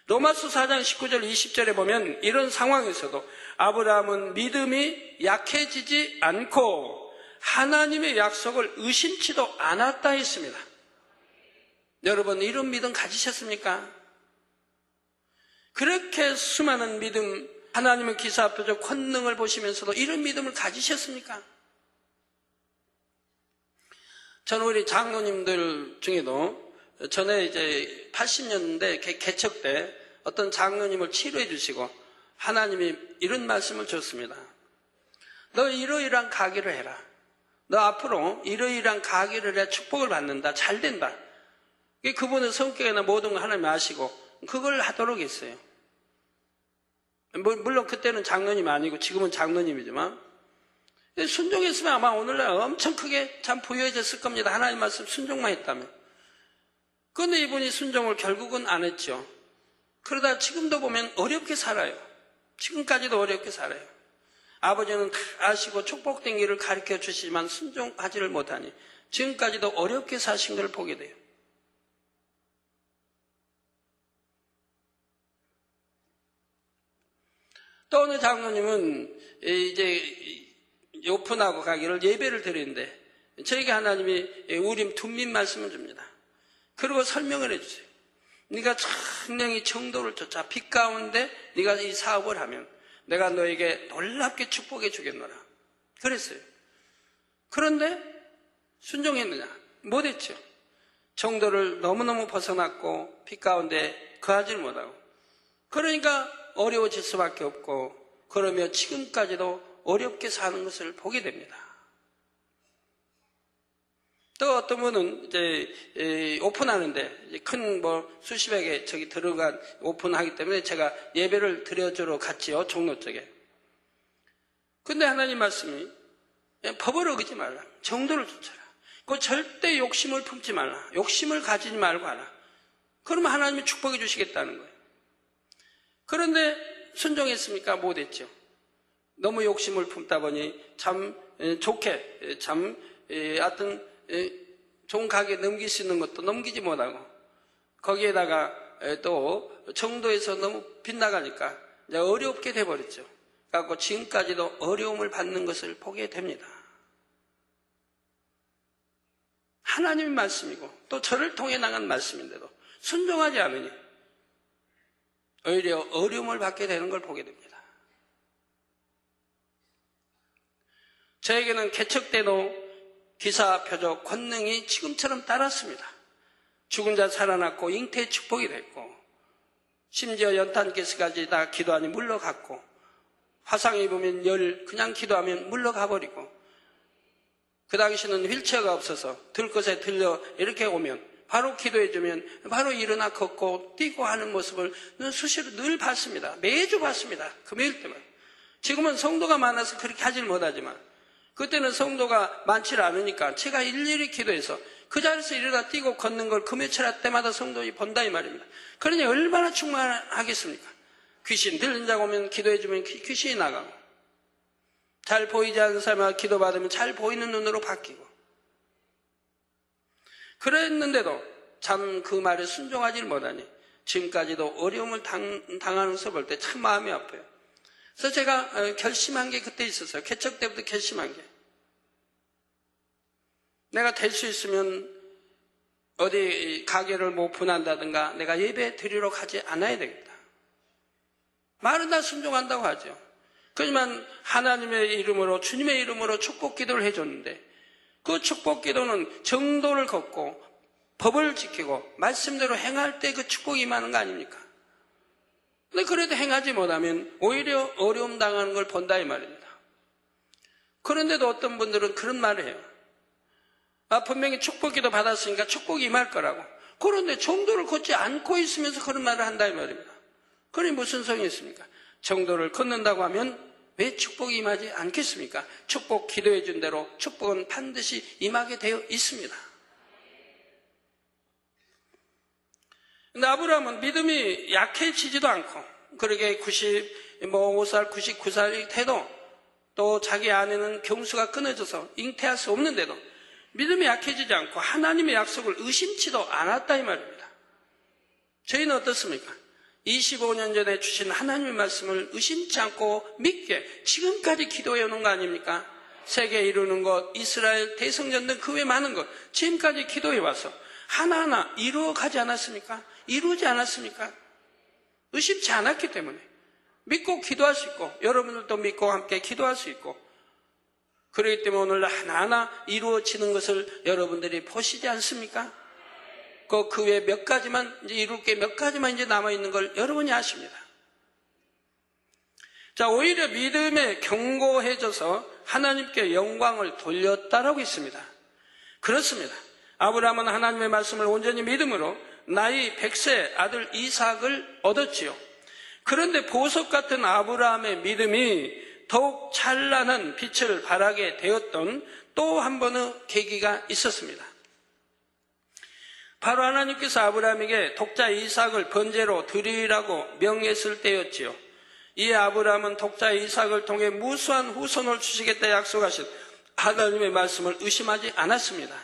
로마서 4장 19절 20절에 보면 이런 상황에서도 아브라함은 믿음이 약해지지 않고 하나님의 약속을 의심치도 않았다 했습니다. 여러분 이런 믿음 가지셨습니까? 그렇게 수많은 믿음, 하나님의 기사표적 권능을 보시면서도 이런 믿음을 가지셨습니까? 저는 우리 장로님들 중에도 전에 이제 80년대 개척 때 어떤 장로님을 치료해 주시고 하나님이 이런 말씀을 줬습니다. 너 이러이러한 가기를 해라. 너 앞으로 이러이러한 가기를 해 축복을 받는다. 잘 된다. 그분의 성격이나 모든 걸 하나님 아시고 그걸 하도록 했어요. 물론 그때는 장로님 아니고 지금은 장로님이지만 순종했으면 아마 오늘날 엄청 크게 참 부유해졌을 겁니다. 하나님 말씀 순종만 했다면. 그런데 이분이 순종을 결국은 안 했죠. 그러다 지금도 보면 어렵게 살아요. 지금까지도 어렵게 살아요. 아버지는 다 아시고 축복된 길을 가르쳐 주시지만 순종하지를 못하니 지금까지도 어렵게 사신 걸 보게 돼요. 또 어느 장로님은 이제 오픈하고 가기를 예배를 드리는데 저에게 하나님이 우림 둠민 말씀을 줍니다. 그리고 설명을 해주세요. 네가 청량히 정도를 쫓아 빛 가운데 네가 이 사업을 하면 내가 너에게 놀랍게 축복해 주겠노라. 그랬어요. 그런데 순종했느냐? 못했죠. 정도를 너무너무 벗어났고 빛 가운데 거하지를 못하고 그러니까 어려워질 수밖에 없고 그러며 지금까지도 어렵게 사는 것을 보게 됩니다. 또 어떤 분은 이제 오픈하는데 큰 수십여 개 저기 들어간 오픈하기 때문에 제가 예배를 드려주러 갔지요. 종로 쪽에. 근데 하나님 말씀이 법을 어기지 말라. 정도를 쫓아라. 그 절대 욕심을 품지 말라. 욕심을 가지지 말고 하라. 그러면 하나님이 축복해 주시겠다는 거예요. 그런데 순종했습니까? 못했죠. 너무 욕심을 품다 보니 참 좋게 하여튼 좋은 가게 넘길 수 있는 것도 넘기지 못하고 거기에다가 또 정도에서 너무 빗나가니까 이제 어렵게 돼버렸죠. 그래서 지금까지도 어려움을 받는 것을 보게 됩니다. 하나님의 말씀이고 또 저를 통해 나간 말씀인데도 순종하지 않으니 오히려 어려움을 받게 되는 걸 보게 됩니다. 저에게는 개척 때도 기사, 표적, 권능이 지금처럼 따랐습니다. 죽은 자 살아났고 잉태의 축복이 됐고 심지어 연탄가스까지 다 기도하니 물러갔고 화상 입으면 열 그냥 기도하면 물러가버리고 그 당시는 휠체어가 없어서 들 것에 들려 이렇게 오면 바로 기도해주면 바로 일어나 걷고 뛰고 하는 모습을 수시로 늘 봤습니다. 매주 봤습니다. 금요일 때만. 지금은 성도가 많아서 그렇게 하질 못하지만 그때는 성도가 많지 않으니까 제가 일일이 기도해서 그 자리에서 일어나 뛰고 걷는 걸 금요일 때마다 성도들이 본다 이 말입니다. 그러니 얼마나 충만하겠습니까? 귀신 들린 자가 오면 기도해주면 귀신이 나가고 잘 보이지 않는 사람이 기도받으면 잘 보이는 눈으로 바뀌고 그랬는데도 참 그 말에 순종하지를 못하니 지금까지도 어려움을 당하는 것을 볼 때 참 마음이 아파요. 그래서 제가 결심한 게 그때 있었어요. 개척 때부터 결심한 게 내가 될 수 있으면 어디 가게를 오픈한다든가 내가 예배 드리러 가지 않아야 되겠다. 말은 다 순종한다고 하죠. 그렇지만 하나님의 이름으로 주님의 이름으로 축복 기도를 해줬는데 그 축복 기도는 정도를 걷고 법을 지키고 말씀대로 행할 때 그 축복이 임하는 거 아닙니까? 근데 그래도 행하지 못하면 오히려 어려움 당하는 걸 본다 이 말입니다. 그런데도 어떤 분들은 그런 말을 해요. 분명히 축복기도 받았으니까 축복이 임할 거라고. 그런데 정도를 걷지 않고 있으면서 그런 말을 한다 이 말입니다. 그러니 무슨 소용이 있습니까? 정도를 걷는다고 하면 왜 축복이 임하지 않겠습니까? 축복 기도해 준 대로 축복은 반드시 임하게 되어 있습니다. 근데 아브라함은 믿음이 약해지지도 않고, 그러게 95살, 99살이 돼도 또 자기 아내는 경수가 끊어져서 잉태할 수 없는데도 믿음이 약해지지 않고 하나님의 약속을 의심치도 않았다 이 말입니다. 저희는 어떻습니까? 25년 전에 주신 하나님의 말씀을 의심치 않고 믿게 지금까지 기도해 오는 거 아닙니까? 세계 이루는 것, 이스라엘 대성전 등 그 외 많은 것 지금까지 기도해 와서 하나하나 이루어가지 않았습니까? 이루지 않았습니까? 의심치 않았기 때문에 믿고 기도할 수 있고, 여러분들도 믿고 함께 기도할 수 있고, 그렇기 때문에 오늘 하나하나 이루어지는 것을 여러분들이 보시지 않습니까? 그 외에 몇 가지만, 이제 이룰 게 몇 가지만 이제 남아있는 걸 여러분이 아십니다. 자, 오히려 믿음에 견고해져서 하나님께 영광을 돌렸다라고 있습니다. 그렇습니다. 아브라함은 하나님의 말씀을 온전히 믿음으로 나이 100세 아들 이삭을 얻었지요. 그런데 보석 같은 아브라함의 믿음이 더욱 찬란한 빛을 발하게 되었던 또 한 번의 계기가 있었습니다. 바로 하나님께서 아브라함에게 독자 이삭을 번제로 드리라고 명했을 때였지요. 이에 아브라함은 독자 이삭을 통해 무수한 후손을 주시겠다 약속하신 하나님의 말씀을 의심하지 않았습니다.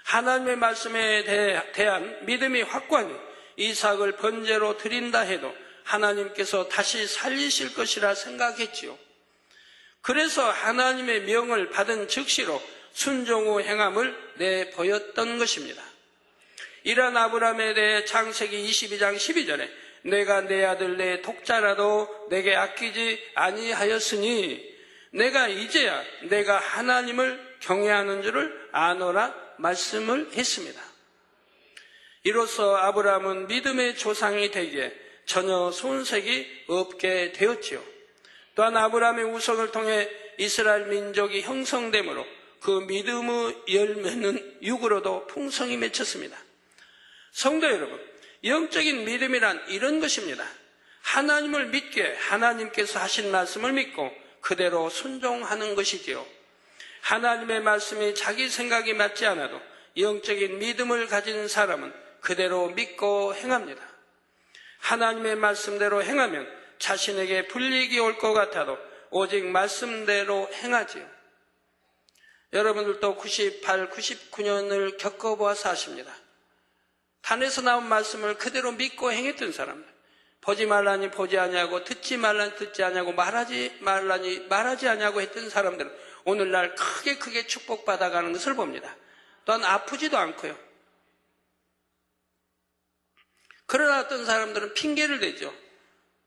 하나님의 말씀에 대한 믿음이 확고하니 이삭을 번제로 드린다 해도 하나님께서 다시 살리실 것이라 생각했지요. 그래서 하나님의 명을 받은 즉시로 순종 후 행함을 내보였던 것입니다. 이러한 아브라함에 대해 창세기 22장 12절에 내가 내 아들 내 독자라도 내게 아끼지 아니하였으니 내가 이제야 내가 하나님을 경외하는 줄을 아노라 말씀을 했습니다. 이로써 아브라함은 믿음의 조상이 되기에 전혀 손색이 없게 되었지요. 또한 아브라함의 후손을 통해 이스라엘 민족이 형성되므로 그 믿음의 열매는 육으로도 풍성히 맺혔습니다. 성도 여러분, 영적인 믿음이란 이런 것입니다. 하나님을 믿기에 하나님께서 하신 말씀을 믿고 그대로 순종하는 것이지요. 하나님의 말씀이 자기 생각이 맞지 않아도 영적인 믿음을 가진 사람은 그대로 믿고 행합니다. 하나님의 말씀대로 행하면 자신에게 불이익이 올 것 같아도 오직 말씀대로 행하지요. 여러분들도 98, 99년을 겪어보아서 아십니다. 단에서 나온 말씀을 그대로 믿고 행했던 사람들, 보지 말라니 보지 아니하고 듣지 말라니 듣지 아니하고 말하지 말라니 말하지 아니하고 했던 사람들은 오늘날 크게 축복받아가는 것을 봅니다. 또한 아프지도 않고요. 그러나 어떤 사람들은 핑계를 대죠.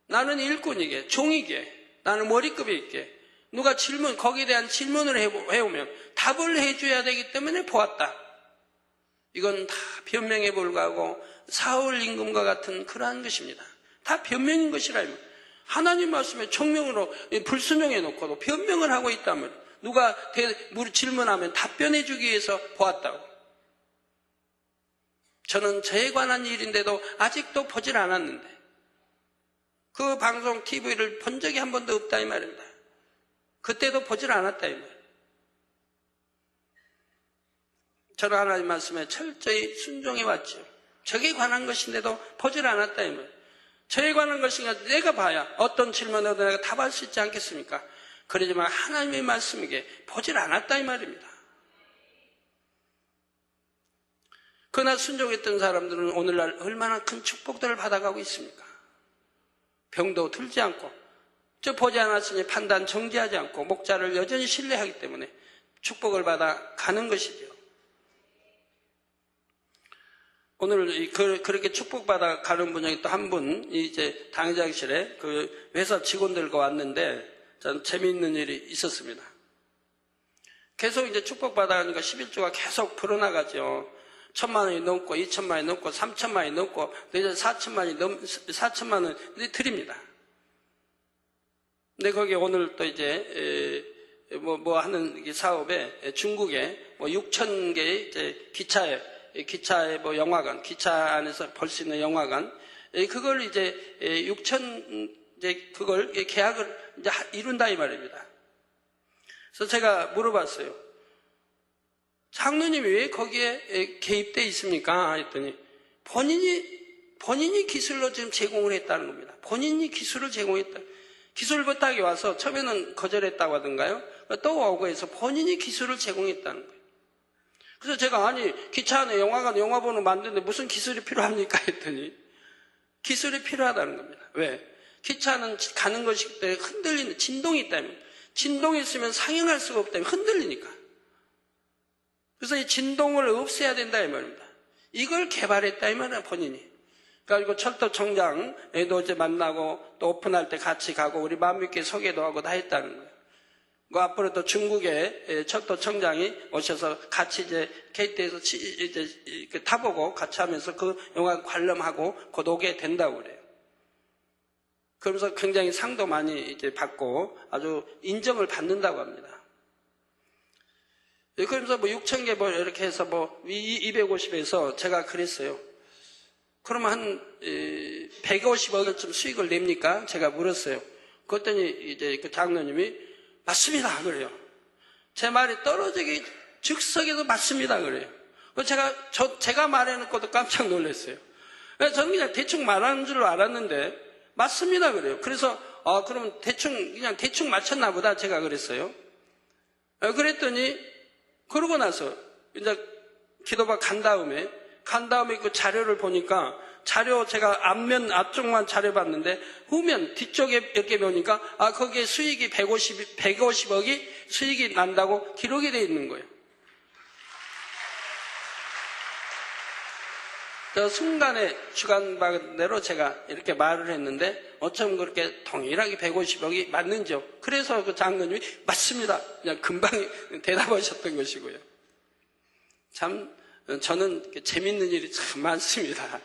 나는 일꾼이게, 종이게, 나는 머리급이 있게, 누가 거기에 대한 질문을 해오면 답을 해줘야 되기 때문에 보았다. 이건 다 변명에 불과하고 사울 임금과 같은 그러한 것입니다. 다 변명인 것이라. 하나님 말씀에 정명으로 불순종해 놓고도 변명을 하고 있다면 누가 질문하면 답변해 주기 위해서 보았다고. 저는 저에 관한 일인데도 아직도 보질 않았는데 그 방송 TV를 본 적이 한 번도 없다 이 말입니다. 그때도 보질 않았다 이 말. 저는 하나님 말씀에 철저히 순종해 왔죠. 저에 관한 것인데도 보질 않았다 이 말. 저에 관한 것인가 내가 봐야 어떤 질문에도 내가 답할 수 있지 않겠습니까? 그러지만 하나님의 말씀에게 보질 않았다 이 말입니다. 그러나 순종했던 사람들은 오늘날 얼마나 큰 축복들을 받아가고 있습니까? 병도 들지 않고 저 보지 않았으니 판단 정지하지 않고 목자를 여전히 신뢰하기 때문에 축복을 받아 가는 것이죠. 오늘 그렇게 축복받아 가는 분 중에 또 한 분 이제 당회장실에 그 회사 직원들과 왔는데 전 재미있는 일이 있었습니다. 계속 이제 축복받아 가니까 11조가 계속 불어나가죠. 1,000만 원이 넘고 2,000만 원이 넘고 3,000만 원이 넘고 이제 4,000만 원이 드립니다. 근데 거기에 오늘 또 이제 뭐 하는 이 사업에 중국에 뭐 6천 개의 이제 기차에 뭐 영화관, 기차 안에서 볼 수 있는 영화관, 그걸 이제 6천 이제 그걸 계약을 이제 이룬다 이 말입니다. 그래서 제가 물어봤어요. 장로님이 왜 거기에 개입돼 있습니까? 했더니 본인이 기술로 지금 제공을 했다는 겁니다. 본인이 기술을 제공했다. 기술 부탁이 와서 처음에는 거절했다고 하던가요? 또 오고 해서 본인이 기술을 제공했다는 거예요. 그래서 제가 아니 기차 안에 영화관 영화 보는 만드는데 무슨 기술이 필요합니까? 했더니 기술이 필요하다는 겁니다. 왜? 기차는 가는 것이기 때문에 흔들리는 진동이 있다면 진동이 있으면 상행할 수가 없기 때문에 흔들리니까. 그래서 이 진동을 없애야 된다 이 말입니다. 이걸 개발했다 이 말이야 본인이. 그리고 철도청장에도 이제 만나고 또 오픈할 때 같이 가고 우리 만밌게 소개도 하고 다 했다는 거예요. 그 앞으로 또 중국의 철도청장이 오셔서 같이 이제 KT에서 이제 타보고 같이 하면서 그 영화 관람하고 곧 오게 된다고 그래요. 그러면서 굉장히 상도 많이 이제 받고 아주 인정을 받는다고 합니다. 그러면서 뭐 6천 개 뭐 이렇게 해서 뭐 250에서 제가 그랬어요. 그러면 한 150억쯤 수익을 냅니까? 제가 물었어요. 그랬더니 이제 그 장로님이 맞습니다 그래요. 제 말이 떨어지기 즉석에도 맞습니다 그래요. 제가 말해놓고도 깜짝 놀랐어요. 저는 그냥 대충 말하는 줄 알았는데 맞습니다 그래요. 그래서 그럼 그냥 대충 맞췄나 보다 제가 그랬어요. 그랬더니 그러고 나서 이제 기도박 간 다음에 그 자료를 보니까 제가 앞쪽만 자료 봤는데 후면 뒤쪽에 이렇게 보니까 거기에 수익이 150억이 수익이 난다고 기록이 되어 있는 거예요. 저 순간에 주관받은 대로 제가 이렇게 말을 했는데 어쩜 그렇게 동일하게 150억이 맞는지요. 그래서 그 장로님이 맞습니다. 그냥 금방 대답하셨던 것이고요. 참 저는 이렇게 재밌는 일이 참 많습니다.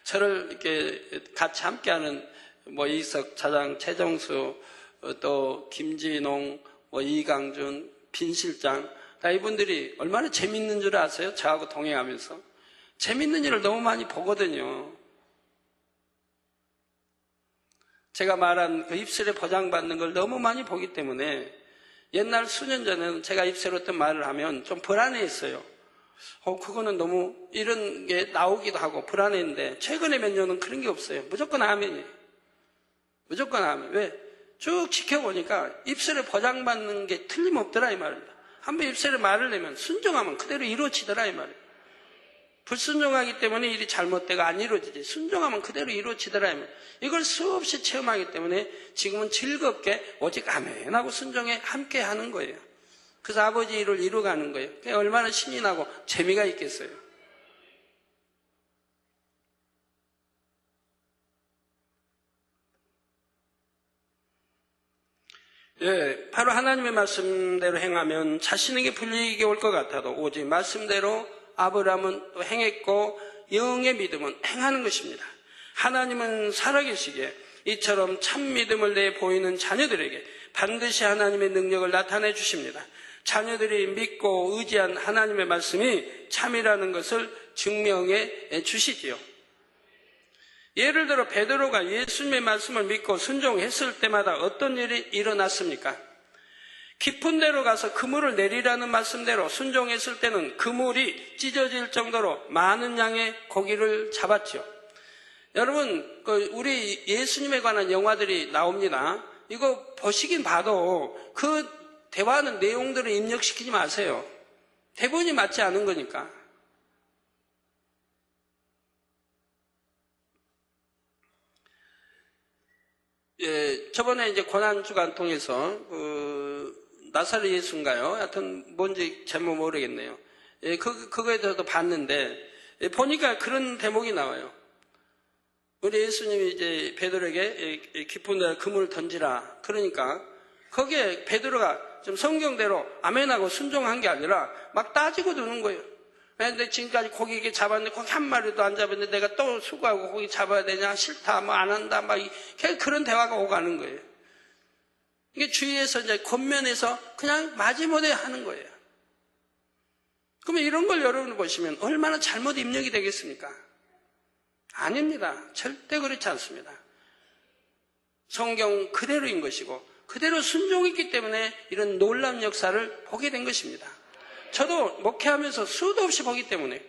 저를 이렇게 같이 함께하는 뭐 이석 차장, 최정수, 또 김진홍, 뭐 이강준, 빈 실장, 다 이분들이 얼마나 재밌는 줄 아세요? 저하고 동행하면서 재밌는 일을 너무 많이 보거든요. 제가 말한 그 입술에 보장받는 걸 너무 많이 보기 때문에 옛날 수년 전에는 제가 입술에 어떤 말을 하면 좀 불안해했어요. 그거는 너무 이런 게 나오기도 하고 불안했는데 최근에 몇 년은 그런 게 없어요. 무조건 아멘이에요. 무조건 아멘. 왜? 쭉 지켜보니까 입술에 보장받는 게 틀림없더라 이 말입니다. 한번 입술에 말을 내면 순종하면 그대로 이루어지더라 이 말이에요. 불순종하기 때문에 일이 잘못되고 안 이루어지지. 순종하면 그대로 이루어지더라 이 말이에요. 이걸 수없이 체험하기 때문에 지금은 즐겁게 오직 아멘하고 순종에 함께 하는 거예요. 그래서 아버지 일을 이루어가는 거예요. 얼마나 신이 나고 재미가 있겠어요. 예, 바로 하나님의 말씀대로 행하면 자신에게 불이익이 올 것 같아도 오직 말씀대로 아브라함은 또 행했고 영의 믿음은 행하는 것입니다. 하나님은 살아계시기에 이처럼 참 믿음을 내 보이는 자녀들에게 반드시 하나님의 능력을 나타내 주십니다. 자녀들이 믿고 의지한 하나님의 말씀이 참이라는 것을 증명해 주시지요. 예를 들어 베드로가 예수님의 말씀을 믿고 순종했을 때마다 어떤 일이 일어났습니까? 깊은 데로 가서 그물을 내리라는 말씀대로 순종했을 때는 그물이 찢어질 정도로 많은 양의 고기를 잡았죠. 여러분, 우리 예수님에 관한 영화들이 나옵니다. 이거 보시긴 봐도 그 대화하는 내용들을 입력시키지 마세요. 대본이 맞지 않은 거니까. 예, 저번에 이제 고난주간 통해서 나사렛 예수인가요? 하여튼 뭔지 제목 모르겠네요. 예, 그거에 대해서도 봤는데 보니까 그런 대목이 나와요. 우리 예수님이 이제 베드로에게 깊은 데 그물을 던지라. 그러니까 거기에 베드로가 좀 성경대로 아멘하고 순종한 게 아니라 막 따지고 드는 거예요. 근데 지금까지 고기 이렇게 잡았는데 고기 한 마리도 안 잡았는데 내가 또 수고하고 고기 잡아야 되냐? 싫다, 뭐 안 한다, 막 그런 대화가 오가는 거예요. 이게 주위에서 이제 권면해서 그냥 마지못해 하는 거예요. 그러면 이런 걸 여러분 보시면 얼마나 잘못 입력이 되겠습니까? 아닙니다. 절대 그렇지 않습니다. 성경 그대로인 것이고 그대로 순종했기 때문에 이런 놀라운 역사를 보게 된 것입니다. 저도 목회하면서 수도 없이 보기 때문에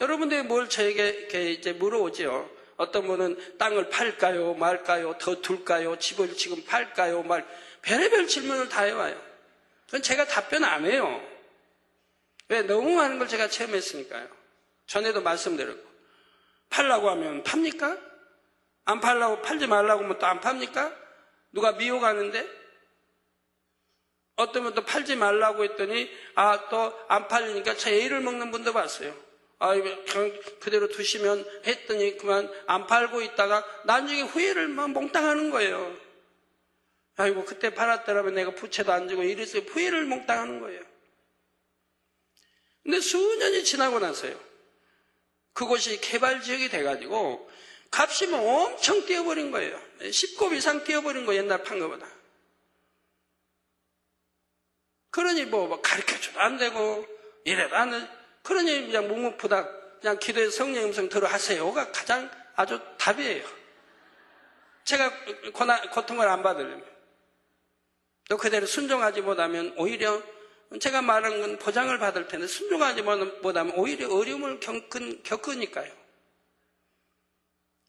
여러분들이 뭘 저에게 이렇게 이제 물어오죠. 어떤 분은 땅을 팔까요, 말까요, 더 둘까요, 집을 지금 팔까요, 별의별 질문을 다 해와요. 그건 제가 답변 안 해요. 왜? 너무 많은 걸 제가 체험했으니까요. 전에도 말씀드렸고. 팔라고 하면 팝니까? 안 팔라고, 팔지 말라고 하면 또 안 팝니까? 누가 미혹하는데? 어떤 분도 팔지 말라고 했더니, 또 안 팔리니까 제 애를 먹는 분도 봤어요. 그냥 그대로 두시면 했더니 그만 안 팔고 있다가 나중에 후회를 막 몽땅하는 거예요. 아이고, 그때 팔았더라면 내가 부채도 안 지고 이랬어요. 후회를 몽땅하는 거예요. 근데 수년이 지나고 나서요. 그곳이 개발지역이 돼가지고 값이 뭐 엄청 뛰어버린 거예요. 10곱 이상 뛰어버린 거예요. 옛날 판 거보다. 그러니 뭐 가르쳐줘도 안 되고 이래도 안 돼. 그러니 그냥 묵묵부답 그냥 기도해서 성령 음성 들어하세요가 가장 아주 답이에요. 제가 고통을 안 받으려면 또 그대로 순종하지 못하면 오히려 제가 말한 건 보장을 받을 텐데 순종하지 못하면 오히려 어려움을 겪으니까요.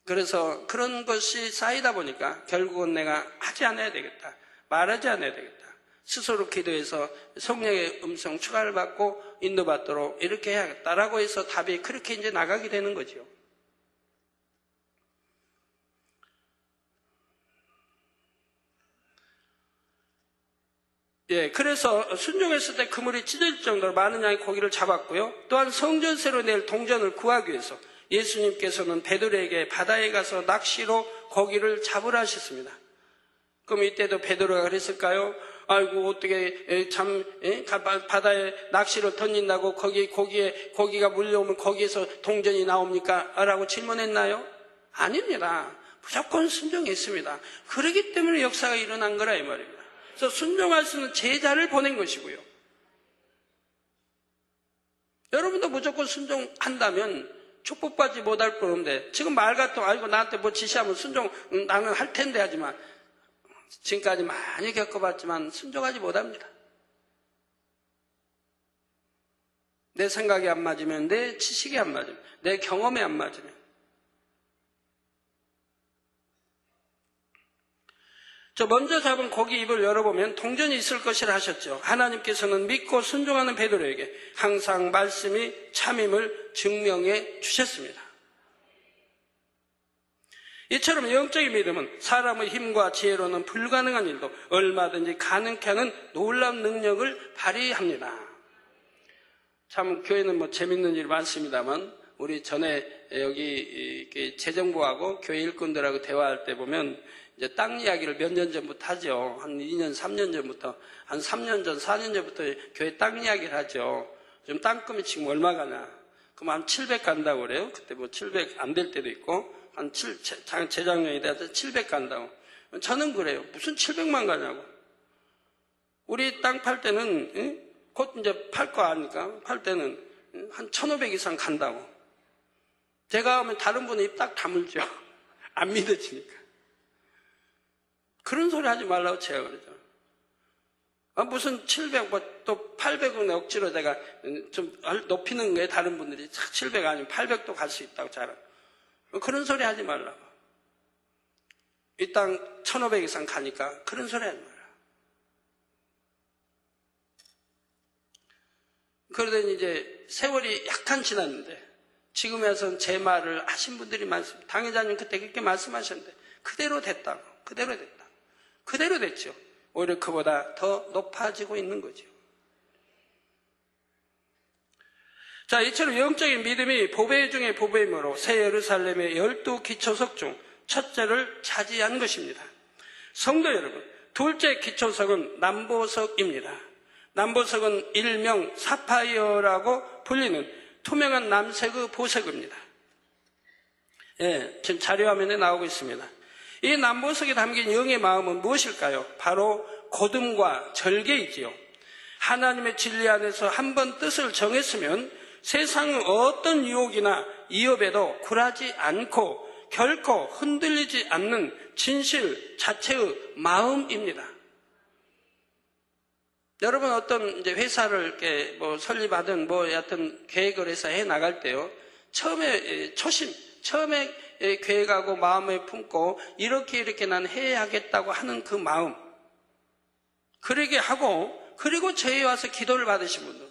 그래서 그런 것이 쌓이다 보니까 결국은 내가 하지 않아야 되겠다. 말하지 않아야 되겠다. 스스로 기도해서 성령의 음성 추가를 받고 인도받도록 이렇게 해야겠다라고 해서 답이 그렇게 이제 나가게 되는 거죠. 그래서 순종했을 때 그물이 찢어질 정도로 많은 양의 고기를 잡았고요. 또한 성전세로 낼 동전을 구하기 위해서 예수님께서는 베드로에게 바다에 가서 낚시로 고기를 잡으라 하셨습니다. 그럼 이때도 베드로가 그랬을까요? 아이고, 어떻게 바다에 낚시를 던진다고 거기에 고기가 물려오면 거기에서 동전이 나옵니까? 라고 질문했나요? 아닙니다. 무조건 순종했습니다. 그렇기 때문에 역사가 일어난 거라 이 말입니다. 그래서 순종할 수 있는 제자를 보낸 것이고요. 여러분도 무조건 순종한다면 축복받지 못할 건 없는데 지금 말 같은 아이고 나한테 뭐 지시하면 순종 나는 할 텐데 하지만 지금까지 많이 겪어봤지만 순종하지 못합니다. 내 생각이 안 맞으면, 내 지식이 안 맞으면, 내 경험이 안 맞으면. 저 먼저 잡은 고기 입을 열어보면 동전이 있을 것이라 하셨죠. 하나님께서는 믿고 순종하는 베드로에게 항상 말씀이 참임을 증명해 주셨습니다. 이처럼 영적인 믿음은 사람의 힘과 지혜로는 불가능한 일도 얼마든지 가능케 하는 놀라운 능력을 발휘합니다. 참 교회는 뭐 재밌는 일이 많습니다만 우리 전에 여기 재정부하고 교회 일꾼들하고 대화할 때 보면 이제 땅 이야기를 몇 년 전부터 하죠. 한 2년, 3년 전부터, 한 3년 전, 4년 전부터 교회 땅 이야기를 하죠. 지금 땅금이 지금 얼마 가냐? 그럼 한 700 간다고 그래요. 그때 뭐 700 안 될 때도 있고, 한 재작년에 대해서 700 간다고. 저는 그래요. 무슨 700만 가냐고. 우리 땅 팔 때는, 곧 이제 팔 거 아니까? 팔 때는 한 1500 이상 간다고. 제가 하면 다른 분은 입 딱 다물죠. 안 믿어지니까. 그런 소리 하지 말라고 제가 그러죠. 무슨 700, 또 800은 억지로 제가 좀 높이는 거예요. 다른 분들이 700 아니면 800도 갈 수 있다고 잘. 그런 소리 하지 말라고. 이 땅 1500 이상 가니까 그런 소리 하지 말라고. 그러더니 이제 세월이 약간 지났는데 지금에 와서는 제 말을 하신 분들이 많습니다. 당회자님 그때 그렇게 말씀하셨는데 그대로 됐다고. 그대로 됐다. 그대로 됐죠. 오히려 그보다 더 높아지고 있는 거죠. 자, 이처럼 영적인 믿음이 보배 중의 보배이므로 새 예루살렘의 12 기초석 중 첫째를 차지한 것입니다. 성도 여러분, 둘째 기초석은 남보석입니다. 남보석은 일명 사파이어라고 불리는 투명한 남색의 보석입니다. 지금 자료화면에 나오고 있습니다. 이 남보석에 담긴 영의 마음은 무엇일까요? 바로 곧음과 절개이지요. 하나님의 진리 안에서 한번 뜻을 정했으면 세상의 어떤 유혹이나 위협에도 굴하지 않고 결코 흔들리지 않는 진실 자체의 마음입니다. 여러분 어떤 이제 회사를 이렇게 설립하든 여하튼 계획을 해서 해 나갈 때요. 처음에 계획하고 마음에 품고 이렇게 난 해야겠다고 하는 그 마음. 그러게 하고 그리고 저희 와서 기도를 받으신 분들.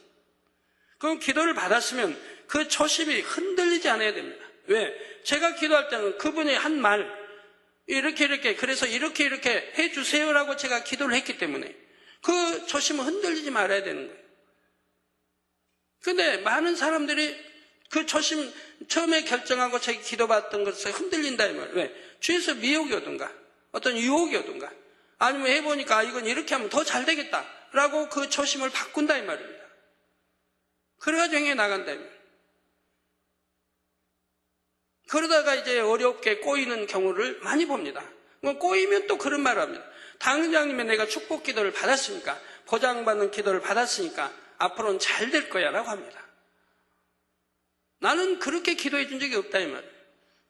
그럼 기도를 받았으면 그 초심이 흔들리지 않아야 됩니다. 왜? 제가 기도할 때는 그분이 한 말, 그래서 이렇게 해주세요라고 제가 기도를 했기 때문에 그 초심은 흔들리지 말아야 되는 거예요. 근데 많은 사람들이 그 초심 처음에 결정하고 제가 기도받던 것을 흔들린다 이 말이에요. 왜? 주에서 미혹이 오든가 어떤 유혹이 오든가 아니면 해보니까 이건 이렇게 하면 더 잘 되겠다라고 그 초심을 바꾼다 이 말입니다. 그래가지고 행해 나간다 이 말이에요. 그러다가 이제 어렵게 꼬이는 경우를 많이 봅니다. 꼬이면 또 그런 말을 합니다. 당장님의 내가 축복 기도를 받았으니까 보장받는 기도를 받았으니까 앞으로는 잘 될 거야 라고 합니다. 나는 그렇게 기도해 준 적이 없다 이 말이에요.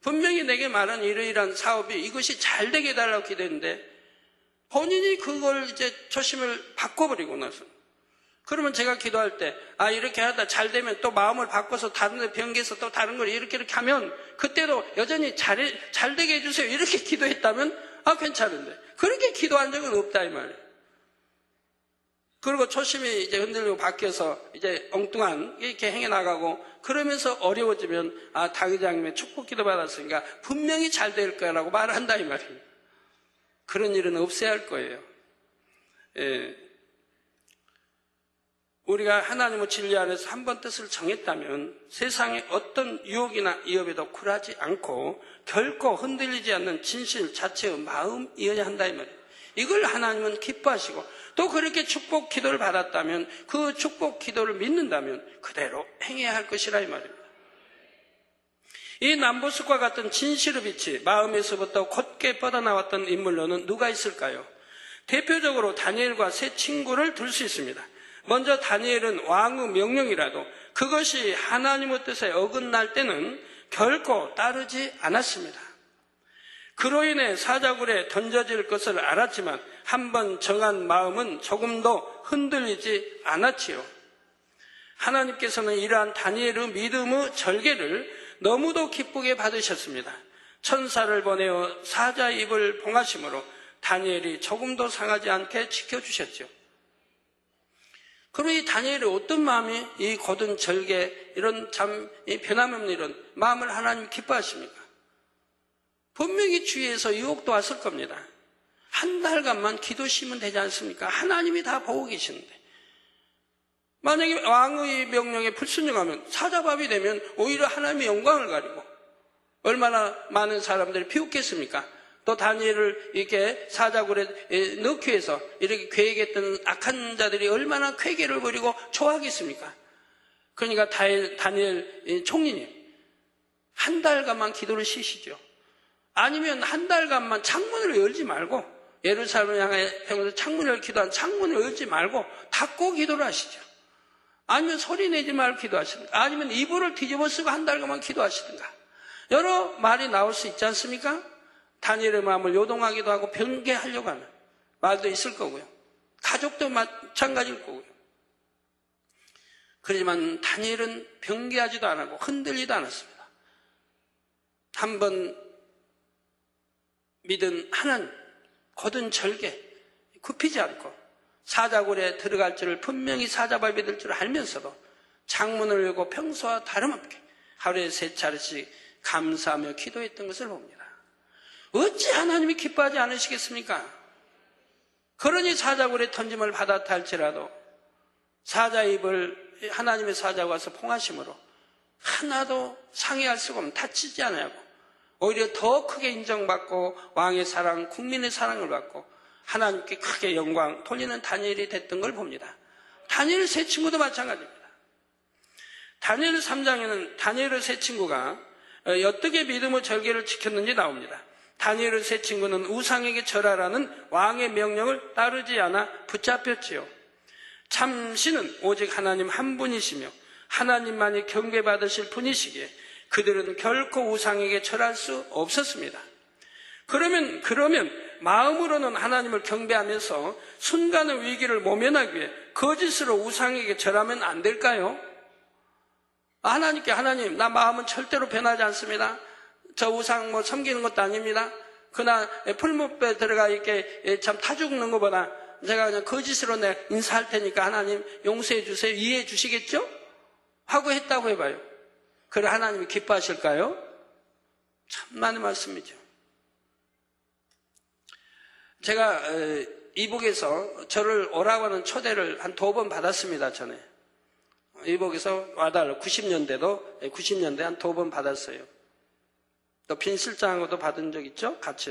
분명히 내게 말한 이러이러한 사업이 이것이 잘 되게 해달라고 기도했는데 본인이 그걸 이제 초심을 바꿔버리고 나서 그러면 제가 기도할 때 이렇게 하다 잘 되면 또 마음을 바꿔서 다른 데 변개해서 또 다른 걸 이렇게 하면 그때도 여전히 잘 되게 해주세요 이렇게 기도했다면 괜찮은데 그렇게 기도한 적은 없다 이 말이에요. 그리고 초심이 이제 흔들리고 바뀌어서 이제 엉뚱한 이렇게 행해 나가고 그러면서 어려워지면 당회장님의 축복 기도 받았으니까 분명히 잘 될 거야라고 말을 한다 이 말이에요. 그런 일은 없어야 할 거예요. 우리가 하나님의 진리 안에서 한번 뜻을 정했다면 세상의 어떤 유혹이나 위협에도 굴하지 않고 결코 흔들리지 않는 진실 자체의 마음이어야 한다 이 말이에요. 이걸 하나님은 기뻐하시고 또 그렇게 축복 기도를 받았다면 그 축복 기도를 믿는다면 그대로 행해야 할 것이라 이 말입니다. 이 남보석과 같은 진실의 빛이 마음에서부터 곧게 뻗어나왔던 인물로는 누가 있을까요? 대표적으로 다니엘과 세 친구를 들 수 있습니다. 먼저 다니엘은 왕의 명령이라도 그것이 하나님의 뜻에 어긋날 때는 결코 따르지 않았습니다. 그로 인해 사자굴에 던져질 것을 알았지만 한번 정한 마음은 조금도 흔들리지 않았지요. 하나님께서는 이러한 다니엘의 믿음의 절개를 너무도 기쁘게 받으셨습니다. 천사를 보내어 사자의 입을 봉하심으로 다니엘이 조금도 상하지 않게 지켜주셨죠. 그럼 이 다니엘이 어떤 마음이 이 곧은 절개 이런 참 변함없는 이런 마음을 하나님 기뻐하십니까? 분명히 주위에서 유혹도 왔을 겁니다. 한 달간만 기도시면 되지 않습니까? 하나님이 다 보고 계시는데 만약에 왕의 명령에 불순종하면 사자밥이 되면 오히려 하나님의 영광을 가리고 얼마나 많은 사람들이 비웃겠습니까? 또 다니엘을 이렇게 사자굴에 넣기 위해서 이렇게 계획했던 악한 자들이 얼마나 쾌계를 부리고 좋아하겠습니까? 그러니까 다니엘 총리님 한 달간만 기도를 쉬시죠. 아니면 한 달간만 창문을 열지 말고 예루살렘을 향해 평소 창문을 기도한 창문을 열지 말고 닫고 기도를 하시죠. 아니면 소리 내지 말고 기도하시든가 아니면 이불을 뒤집어 쓰고 한 달간만 기도하시든가 여러 말이 나올 수 있지 않습니까? 다니엘의 마음을 요동하기도 하고 변개하려고 하는 말도 있을 거고요. 가족도 마찬가지일 거고요. 그렇지만 다니엘은 변개하지도 않았고 흔들리도 않았습니다. 한번 믿은 하나님, 곧은 절개, 굽히지 않고 사자굴에 들어갈 줄을 분명히 사자밥이 될 줄 알면서도 창문을 열고 평소와 다름없게 하루에 3차례씩 감사하며 기도했던 것을 봅니다. 어찌 하나님이 기뻐하지 않으시겠습니까? 그러니 사자굴에 던짐을 받았다 할지라도 사자 입을 하나님의 사자가 와서 봉하심으로 하나도 상해할 수가 없는 다치지 않아요. 오히려 더 크게 인정받고 왕의 사랑, 국민의 사랑을 받고 하나님께 크게 영광 돌리는 다니엘이 됐던 걸 봅니다. 다니엘 세 친구도 마찬가지입니다. 다니엘 3장에는 다니엘의 세 친구가 어떻게 믿음의 절개를 지켰는지 나옵니다. 다니엘의 세 친구는 우상에게 절하라는 왕의 명령을 따르지 않아 붙잡혔지요. 참 신은 오직 하나님 한 분이시며 하나님만이 경배받으실 분이시기에 그들은 결코 우상에게 절할 수 없었습니다. 그러면 마음으로는 하나님을 경배하면서 순간의 위기를 모면하기 위해 거짓으로 우상에게 절하면 안 될까요? 하나님께 하나님, 나 마음은 절대로 변하지 않습니다. 저 우상 섬기는 것도 아닙니다. 그나 풀무배 들어가 이렇게 참 타 죽는 것보다 제가 그냥 거짓으로 내 인사할 테니까 하나님 용서해 주세요. 이해해 주시겠죠? 하고 했다고 해봐요. 그래 하나님이 기뻐하실까요? 참만의 말씀이죠. 제가 이북에서 저를 오라고 하는 초대를 한 2번 받았습니다. 전에 이북에서 와달라 90년대에 한 2번 받았어요. 또 빈 실장하고도 받은 적 있죠? 같이.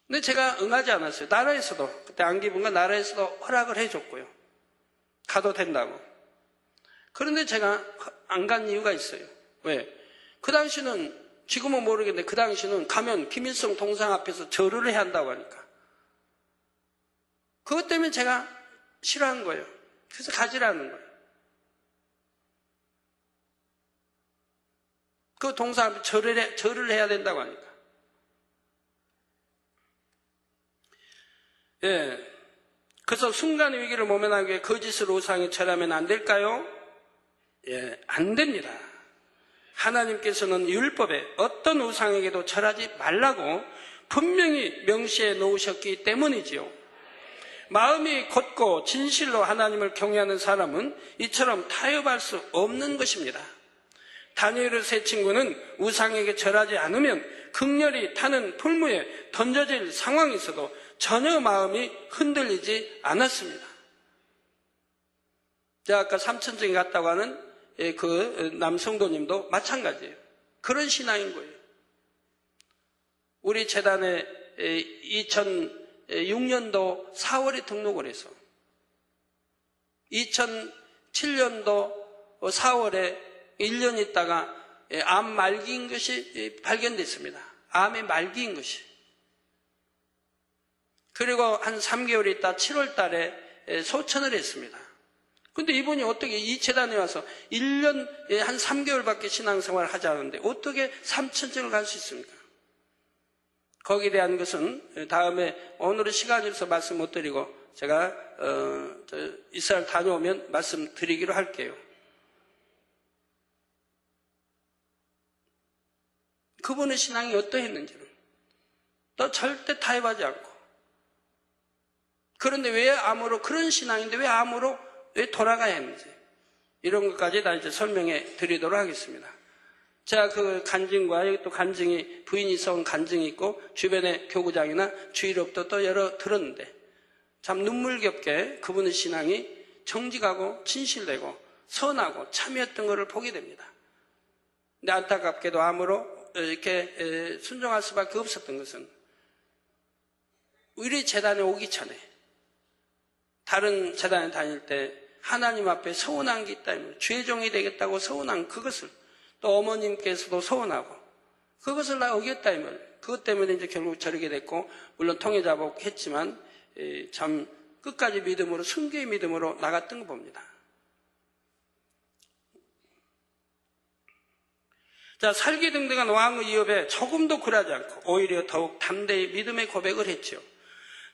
근데 제가 응하지 않았어요. 나라에서도 그때 안기부가 나라에서도 허락을 해줬고요. 가도 된다고. 그런데 제가 안 간 이유가 있어요. 왜? 그 당시는 지금은 모르겠는데 그 당시는 가면 김일성 동상 앞에서 절을 해야 한다고 하니까. 그것 때문에 제가 싫어한 거예요. 그래서 가지라는 거예요. 그 동상 앞에 절을 해야 된다고 하니까. 예. 그래서 순간의 위기를 모면하기 위해 거짓으로 우상에 절하면 안 될까요? 예, 안 됩니다. 하나님께서는 율법에 어떤 우상에게도 절하지 말라고 분명히 명시해 놓으셨기 때문이지요. 마음이 곧고 진실로 하나님을 경외하는 사람은 이처럼 타협할 수 없는 것입니다. 다니엘의 세 친구는 우상에게 절하지 않으면 극렬히 타는 풀무에 던져질 상황에서도 전혀 마음이 흔들리지 않았습니다. 제가 아까 삼천정에 갔다고 하는 그 남성도님도 마찬가지예요. 그런 신앙인 거예요. 우리 재단에 2006년도 4월에 등록을 해서 2007년도 4월에 1년 있다가 암 말기인 것이 발견됐습니다. 암의 말기인 것이. 그리고 한 3개월 있다 7월 달에 소천을 했습니다. 근데 이분이 어떻게 이 재단에 와서 1년 한 3개월밖에 신앙생활을 하지 않았는데 어떻게 삼천정을 갈 수 있습니까? 거기에 대한 것은 다음에 오늘은 시간이 없어서 말씀 못 드리고 제가 이스라엘 다녀오면 말씀드리기로 할게요. 그분의 신앙이 어떠했는지를 또 절대 타협하지 않고 그런데 왜 암으로 그런 신앙인데 왜 암으로 왜 돌아가야 했는지 이런 것까지 다 이제 설명해 드리도록 하겠습니다. 제가 그 간증과 여기 또 간증이 부인이 써온 간증이 있고 주변에 교구장이나 주일업도 또 여러 들었는데 참 눈물겹게 그분의 신앙이 정직하고 진실되고 선하고 참이었던 것을 보게 됩니다. 근데 안타깝게도 암으로 이렇게 순종할 수밖에 없었던 것은 우리 재단에 오기 전에 다른 재단에 다닐 때 하나님 앞에 서운한 게 있다면 죄종이 되겠다고 서운한 그것을 또 어머님께서도 서운하고 그것을 나 어겼다면 그것 때문에 이제 결국 저르게 됐고 물론 통해자복했지만 참 끝까지 믿음으로 순교의 믿음으로 나갔던 거 봅니다. 자, 살기등등한 왕의 위협에 조금도 굴하지 않고 오히려 더욱 담대히 믿음의 고백을 했죠.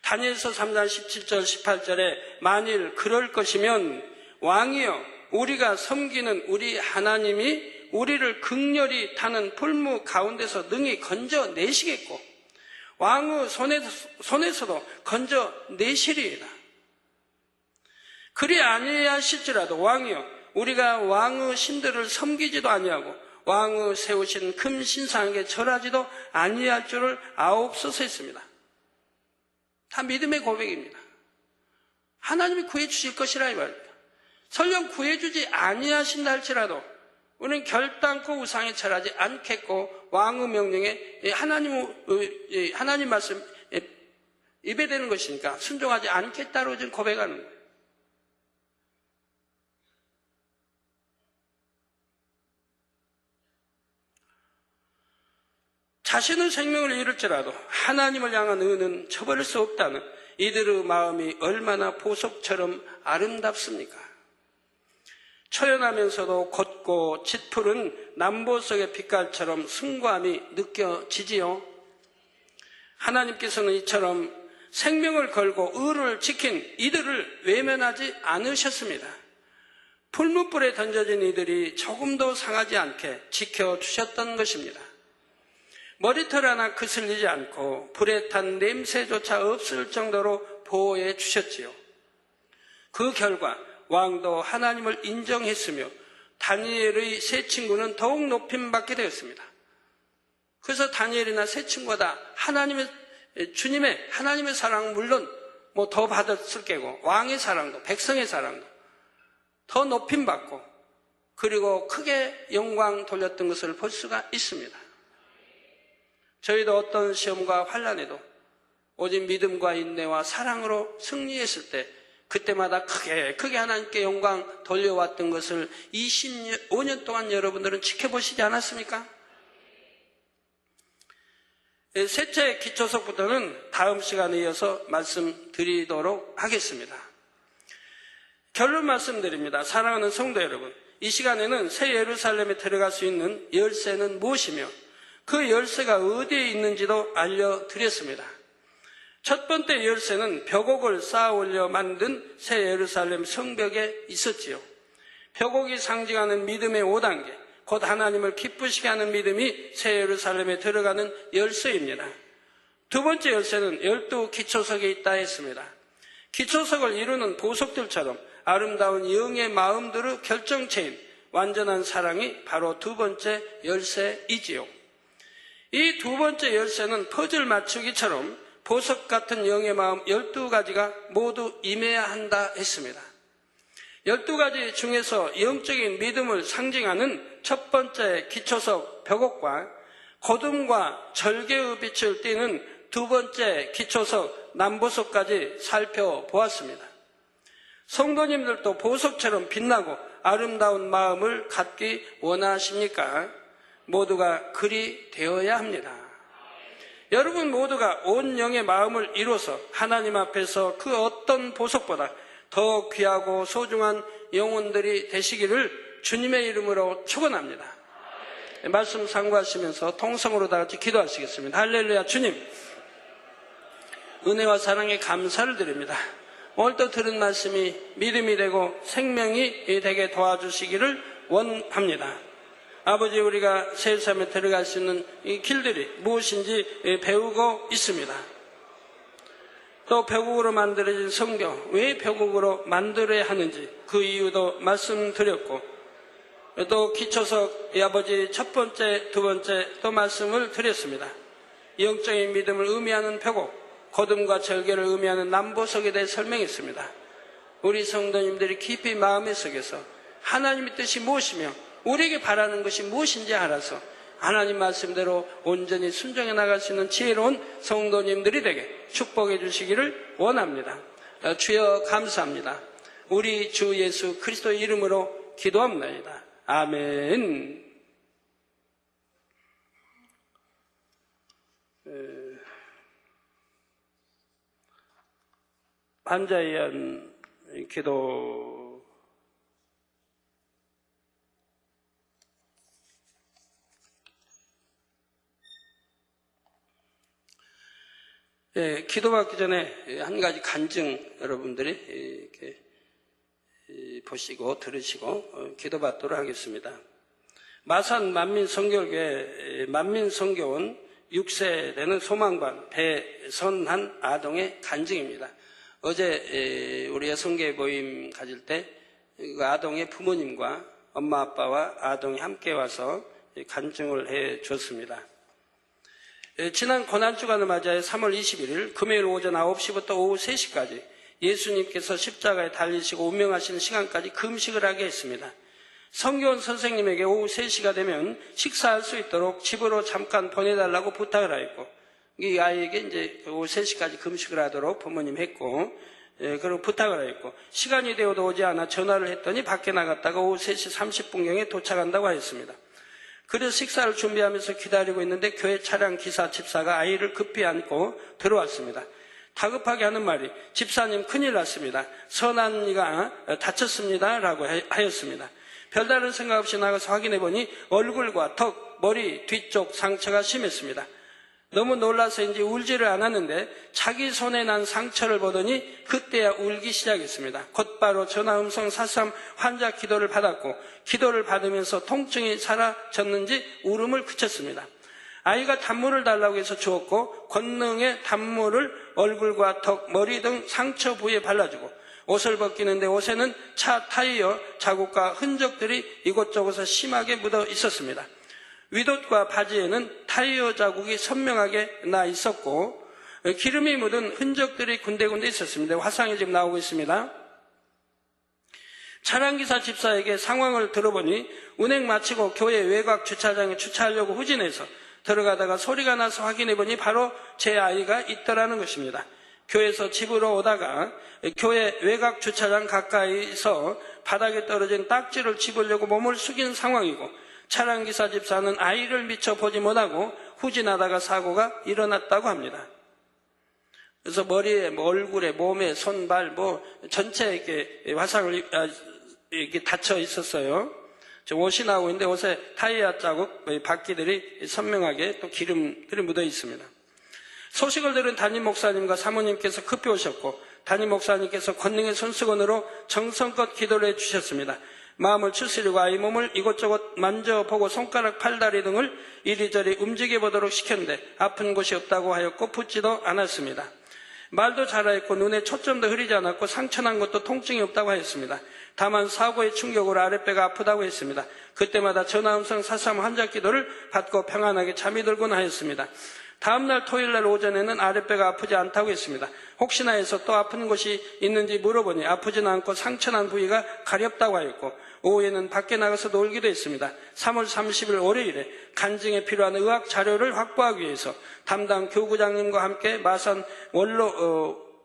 다니엘서 3장 17절 18절에 만일 그럴 것이면 왕이여 우리가 섬기는 우리 하나님이 우리를 극렬히 타는 풀무 가운데서 능히 건져내시겠고 왕의 손에서도 건져내시리이다. 그리 아니하실지라도 왕이여 우리가 왕의 신들을 섬기지도 아니하고 왕의 세우신 금 신상에게 절하지도 아니할 줄을 아옵소서 했습니다. 다 믿음의 고백입니다. 하나님이 구해주실 것이라 이 말입니다. 설령 구해주지 아니하신다 할지라도 우리는 결단코 우상에 절하지 않겠고 왕의 명령에 하나님 말씀 입에 대는 것이니까 순종하지 않겠다고 지금 고백하는 거예요. 자신의 생명을 잃을지라도 하나님을 향한 의는 저버릴 수 없다는 이들의 마음이 얼마나 보석처럼 아름답습니까? 초연하면서도 걷고 짙푸른 남보석의 빛깔처럼 숭고함이 느껴지지요. 하나님께서는 이처럼 생명을 걸고 의를 지킨 이들을 외면하지 않으셨습니다. 풀무불에 던져진 이들이 조금도 상하지 않게 지켜주셨던 것입니다. 머리털 하나 그슬리지 않고 불에 탄 냄새조차 없을 정도로 보호해 주셨지요. 그 결과 왕도 하나님을 인정했으며 다니엘의 세 친구는 더욱 높임받게 되었습니다. 그래서 다니엘이나 세 친구가 다 주님의 하나님의 사랑 물론 더 받았을 게고 왕의 사랑도 백성의 사랑도 더 높임받고 그리고 크게 영광 돌렸던 것을 볼 수가 있습니다. 저희도 어떤 시험과 환난에도 오직 믿음과 인내와 사랑으로 승리했을 때 그때마다 크게 하나님께 영광 돌려왔던 것을 25년 동안 여러분들은 지켜보시지 않았습니까? 셋째 기초석부터는 다음 시간에 이어서 말씀드리도록 하겠습니다. 결론 말씀드립니다. 사랑하는 성도 여러분, 이 시간에는 새 예루살렘에 들어갈 수 있는 열쇠는 무엇이며 그 열쇠가 어디에 있는지도 알려드렸습니다. 첫 번째 열쇠는 벽옥을 쌓아 올려 만든 새 예루살렘 성벽에 있었지요. 벽옥이 상징하는 믿음의 5단계, 곧 하나님을 기쁘시게 하는 믿음이 새 예루살렘에 들어가는 열쇠입니다. 두 번째 열쇠는 12 기초석에 있다 했습니다. 기초석을 이루는 보석들처럼 아름다운 영의 마음들의 결정체인 완전한 사랑이 바로 두 번째 열쇠이지요. 이 두 번째 열쇠는 퍼즐 맞추기처럼 보석 같은 영의 마음 12가지가 모두 임해야 한다 했습니다. 12가지 중에서 영적인 믿음을 상징하는 첫 번째 기초석 벽옥과 거둠과 절개의 빛을 띠는 두 번째 기초석 남보석까지 살펴보았습니다. 성도님들도 보석처럼 빛나고 아름다운 마음을 갖기 원하십니까? 모두가 그리 되어야 합니다. 여러분 모두가 온 영의 마음을 이뤄서 하나님 앞에서 그 어떤 보석보다 더 귀하고 소중한 영혼들이 되시기를 주님의 이름으로 축원합니다. 말씀 상고하시면서 통성으로 다 같이 기도하시겠습니다. 할렐루야. 주님, 은혜와 사랑에 감사를 드립니다. 오늘 또 들은 말씀이 믿음이 되고 생명이 되게 도와주시기를 원합니다. 아버지, 우리가 새 삶에 들어갈 수 있는 이 길들이 무엇인지 배우고 있습니다. 또 벽옥으로 만들어진 성경, 왜 벽옥으로 만들어야 하는지 그 이유도 말씀드렸고, 또 기초석 아버지 첫 번째, 두 번째 또 말씀을 드렸습니다. 영적인 믿음을 의미하는 벽옥, 거듭과 절개를 의미하는 남보석에 대해 설명했습니다. 우리 성도님들이 깊이 마음의 속에서 하나님의 뜻이 무엇이며 우리에게 바라는 것이 무엇인지 알아서 하나님 말씀대로 온전히 순종해 나갈 수 있는 지혜로운 성도님들이 되게 축복해 주시기를 원합니다. 주여 감사합니다. 우리 주 예수 그리스도의 이름으로 기도합니다. 아멘. 환자에 의한 기도. 기도받기 전에 한 가지 간증 여러분들이 이렇게 보시고 들으시고 기도받도록 하겠습니다. 마산 만민선교회 만민선교원 6세 되는 소망관 배선한 아동의 간증입니다. 어제 우리 성교회 모임 가질 때 그 아동의 부모님과 엄마 아빠와 아동이 함께 와서 간증을 해 줬습니다. 지난 고난주간을 맞이하여 3월 21일 금요일 오전 9시부터 오후 3시까지 예수님께서 십자가에 달리시고 운명하시는 시간까지 금식을 하게 했습니다. 성교원 선생님에게 오후 3시가 되면 식사할 수 있도록 집으로 잠깐 보내달라고 부탁을 하였고, 이 아이에게 이제 오후 3시까지 금식을 하도록 부모님 했고, 그리고 부탁을 하였고, 시간이 되어도 오지 않아 전화를 했더니 밖에 나갔다가 오후 3시 30분경에 도착한다고 하였습니다. 그래서 식사를 준비하면서 기다리고 있는데 교회 차량 기사 집사가 아이를 급히 안고 들어왔습니다. 다급하게 하는 말이 집사님 큰일 났습니다. 선한이가 다쳤습니다 라고 하였습니다. 별다른 생각 없이 나가서 확인해 보니 얼굴과 턱, 머리 뒤쪽 상처가 심했습니다. 너무 놀라서인지 울지를 않았는데 자기 손에 난 상처를 보더니 그때야 울기 시작했습니다. 곧바로 전화음성 433 환자 기도를 받았고 기도를 받으면서 통증이 사라졌는지 울음을 그쳤습니다. 아이가 단물을 달라고 해서 주었고 권능의 단물을 얼굴과 턱, 머리 등 상처 부위에 발라주고 옷을 벗기는데 옷에는 차 타이어 자국과 흔적들이 이곳저곳에 심하게 묻어 있었습니다. 윗옷과 바지에는 타이어 자국이 선명하게 나 있었고 기름이 묻은 흔적들이 군데군데 있었습니다. 화상이 지금 나오고 있습니다. 차량기사 집사에게 상황을 들어보니 운행 마치고 교회 외곽 주차장에 주차하려고 후진해서 들어가다가 소리가 나서 확인해보니 바로 제 아이가 있더라는 것입니다. 교회에서 집으로 오다가 교회 외곽 주차장 가까이서 바닥에 떨어진 딱지를 집으려고 몸을 숙인 상황이고 차량기사 집사는 아이를 미처 보지 못하고 후진하다가 사고가 일어났다고 합니다. 그래서 머리에, 얼굴에, 몸에, 손, 발, 전체에 이렇게 화상을 이렇게 닫혀 있었어요. 지금 옷이 나오고 있는데 옷에 타이어 자국, 바퀴들이 선명하게 또 기름들이 묻어 있습니다. 소식을 들은 담임 목사님과 사모님께서 급히 오셨고 담임 목사님께서 권능의 손수건으로 정성껏 기도를 해주셨습니다. 마음을 추스리고 아이 몸을 이곳저곳 만져보고 손가락, 팔다리 등을 이리저리 움직여보도록 시켰는데 아픈 곳이 없다고 하였고 붓지도 않았습니다. 말도 잘하였고 눈에 초점도 흐리지 않았고 상처난 것도 통증이 없다고 하였습니다. 다만 사고의 충격으로 아랫배가 아프다고 했습니다. 그때마다 전화음성 433 환자 기도를 받고 평안하게 잠이 들곤 하였습니다. 다음날 토요일날 오전에는 아랫배가 아프지 않다고 했습니다. 혹시나 해서 또 아픈 곳이 있는지 물어보니 아프지는 않고 상처난 부위가 가렵다고 하였고 오후에는 밖에 나가서 놀기도 했습니다. 3월 30일 월요일에 간증에 필요한 의학 자료를 확보하기 위해서 담당 교구장님과 함께 마산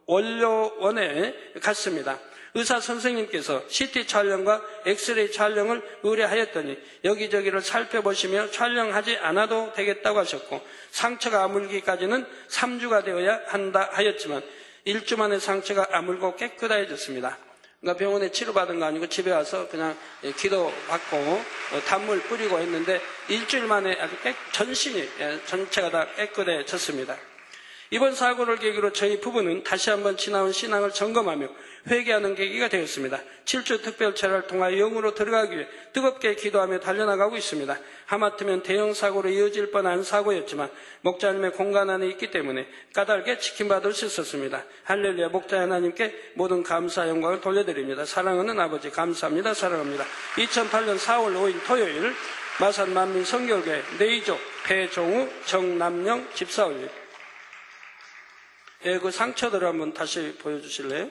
원료원에 갔습니다. 의사 선생님께서 CT 촬영과 엑스레이 촬영을 의뢰하였더니 여기저기를 살펴보시며 촬영하지 않아도 되겠다고 하셨고 상처가 아물기까지는 3주가 되어야 한다 하였지만 1주 만에 상처가 아물고 깨끗해졌습니다. 그러니까 병원에 치료받은 거 아니고 집에 와서 그냥 기도받고 단물 뿌리고 했는데 일주일 만에 아주 전신이 전체가 다 깨끗해졌습니다. 이번 사고를 계기로 저희 부부는 다시 한번 지나온 신앙을 점검하며 회개하는 계기가 되었습니다. 7주 특별체를 통하여 영으로 들어가기 위해 뜨겁게 기도하며 달려나가고 있습니다. 하마터면 대형 사고로 이어질 뻔한 사고였지만 목자님의 공간 안에 있기 때문에 까닭에 지킴받을 수 있었습니다. 할렐루야. 목자 하나님께 모든 감사 영광을 돌려드립니다. 사랑하는 아버지 감사합니다. 사랑합니다. 2008년 4월 5일 토요일 마산 만민 성결교회 내이조 배종우 정남영 집사올림. 그 상처들을 한번 다시 보여주실래요?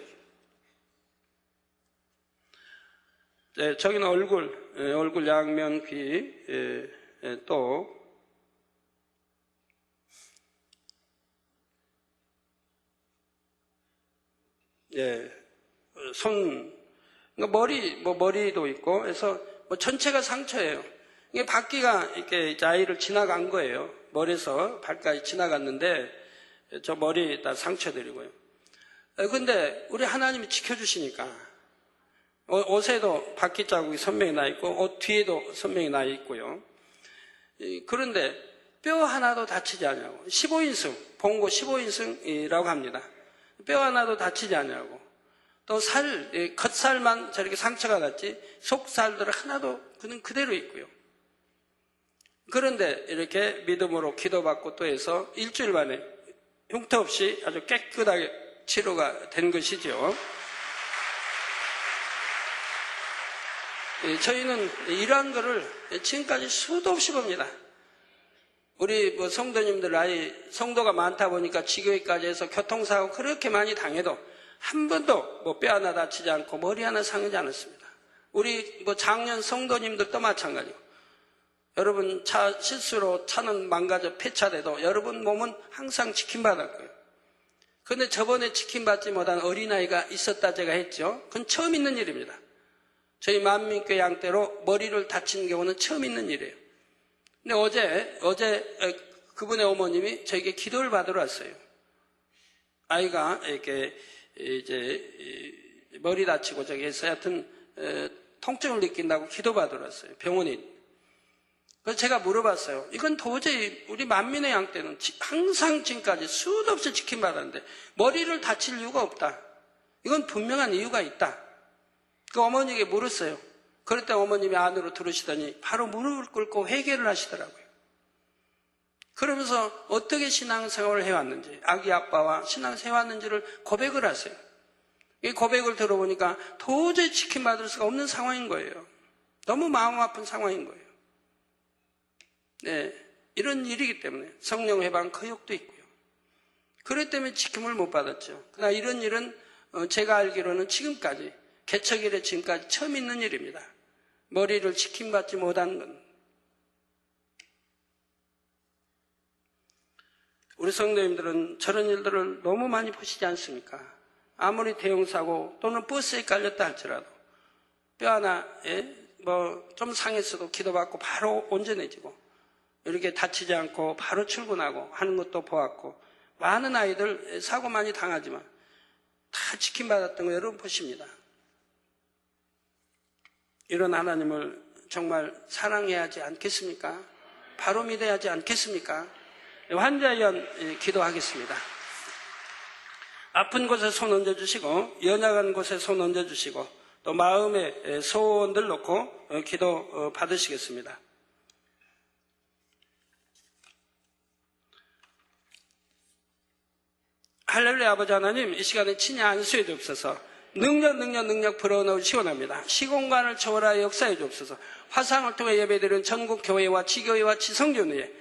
네, 저기는 얼굴 양면 귀, 또, 손, 머리도 있고, 그래서 전체가 상처예요. 이게 바퀴가 이렇게 아이를 지나간 거예요. 머리에서 발까지 지나갔는데, 저 머리에 다 상처드리고요. 근데 우리 하나님이 지켜주시니까 옷에도 바퀴 자국이 선명히 나 있고 옷 뒤에도 선명히 나 있고요. 그런데 뼈 하나도 다치지 않냐고. 15인승, 봉고 15인승이라고 합니다. 뼈 하나도 다치지 않냐고. 또 겉살만 저렇게 상처가 났지 속살들 하나도 그는 그대로 있고요. 그런데 이렇게 믿음으로 기도받고 또 해서 일주일 만에 흉터 없이 아주 깨끗하게 치료가 된 것이죠. 저희는 이러한 거를 지금까지 수도 없이 봅니다. 우리 성도님들 성도가 많다 보니까 지교회까지 해서 교통사고 그렇게 많이 당해도 한 번도 뼈 하나 다치지 않고 머리 하나 상하지 않았습니다. 우리 작년 성도님들도 마찬가지고 여러분 차 실수로 차는 망가져 폐차돼도 여러분 몸은 항상 지킴받았고요. 그런데 저번에 지킴받지 못한 어린아이가 있었다 제가 했죠. 그건 처음 있는 일입니다. 저희 만민교회 양떼로 머리를 다치는 경우는 처음 있는 일이에요. 근데 어제 그분의 어머님이 저에게 기도를 받으러 왔어요. 아이가 이렇게 이제 머리 다치고 저기 해서 하여튼 통증을 느낀다고 기도 받으러 왔어요. 병원에. 그래서 제가 물어봤어요. 이건 도저히 우리 만민의 양 때는 항상 지금까지 수도 없이 지킴받았는데 머리를 다칠 이유가 없다. 이건 분명한 이유가 있다. 그 어머니에게 물었어요. 그럴 때 어머님이 안으로 들으시더니 바로 무릎을 꿇고 회개를 하시더라고요. 그러면서 어떻게 신앙생활을 해왔는지, 아기 아빠와 신앙생활을 해왔는지를 고백을 하세요. 이 고백을 들어보니까 도저히 지킴받을 수가 없는 상황인 거예요. 너무 마음 아픈 상황인 거예요. 네, 이런 일이기 때문에 성령 회방 거역도 있고요. 그렇기 때문에 지킴을 못 받았죠. 그러나 이런 일은 제가 알기로는 지금까지 개척 이래 지금까지 처음 있는 일입니다. 머리를 지킴받지 못한 건. 우리 성도님들은 저런 일들을 너무 많이 보시지 않습니까? 아무리 대형사고 또는 버스에 깔렸다 할지라도 뼈 하나에 좀 상했어도 기도받고 바로 온전해지고 이렇게 다치지 않고 바로 출근하고 하는 것도 보았고 많은 아이들 사고 많이 당하지만 다 지킴받았던 거 여러분 보십니다. 이런 하나님을 정말 사랑해야 하지 않겠습니까? 바로 믿어야 하지 않겠습니까? 환자위원 기도하겠습니다. 아픈 곳에 손 얹어주시고 연약한 곳에 손 얹어주시고 또 마음에 소원들 놓고 기도 받으시겠습니다. 할렐루야. 아버지 하나님, 이 시간에 친히 안수해 주옵소서. 능력 불어넣어 시원합니다. 시공간을 초월하여 역사해 주옵소서. 화상을 통해 예배드리는 전국 교회와 지교회와 지성교회,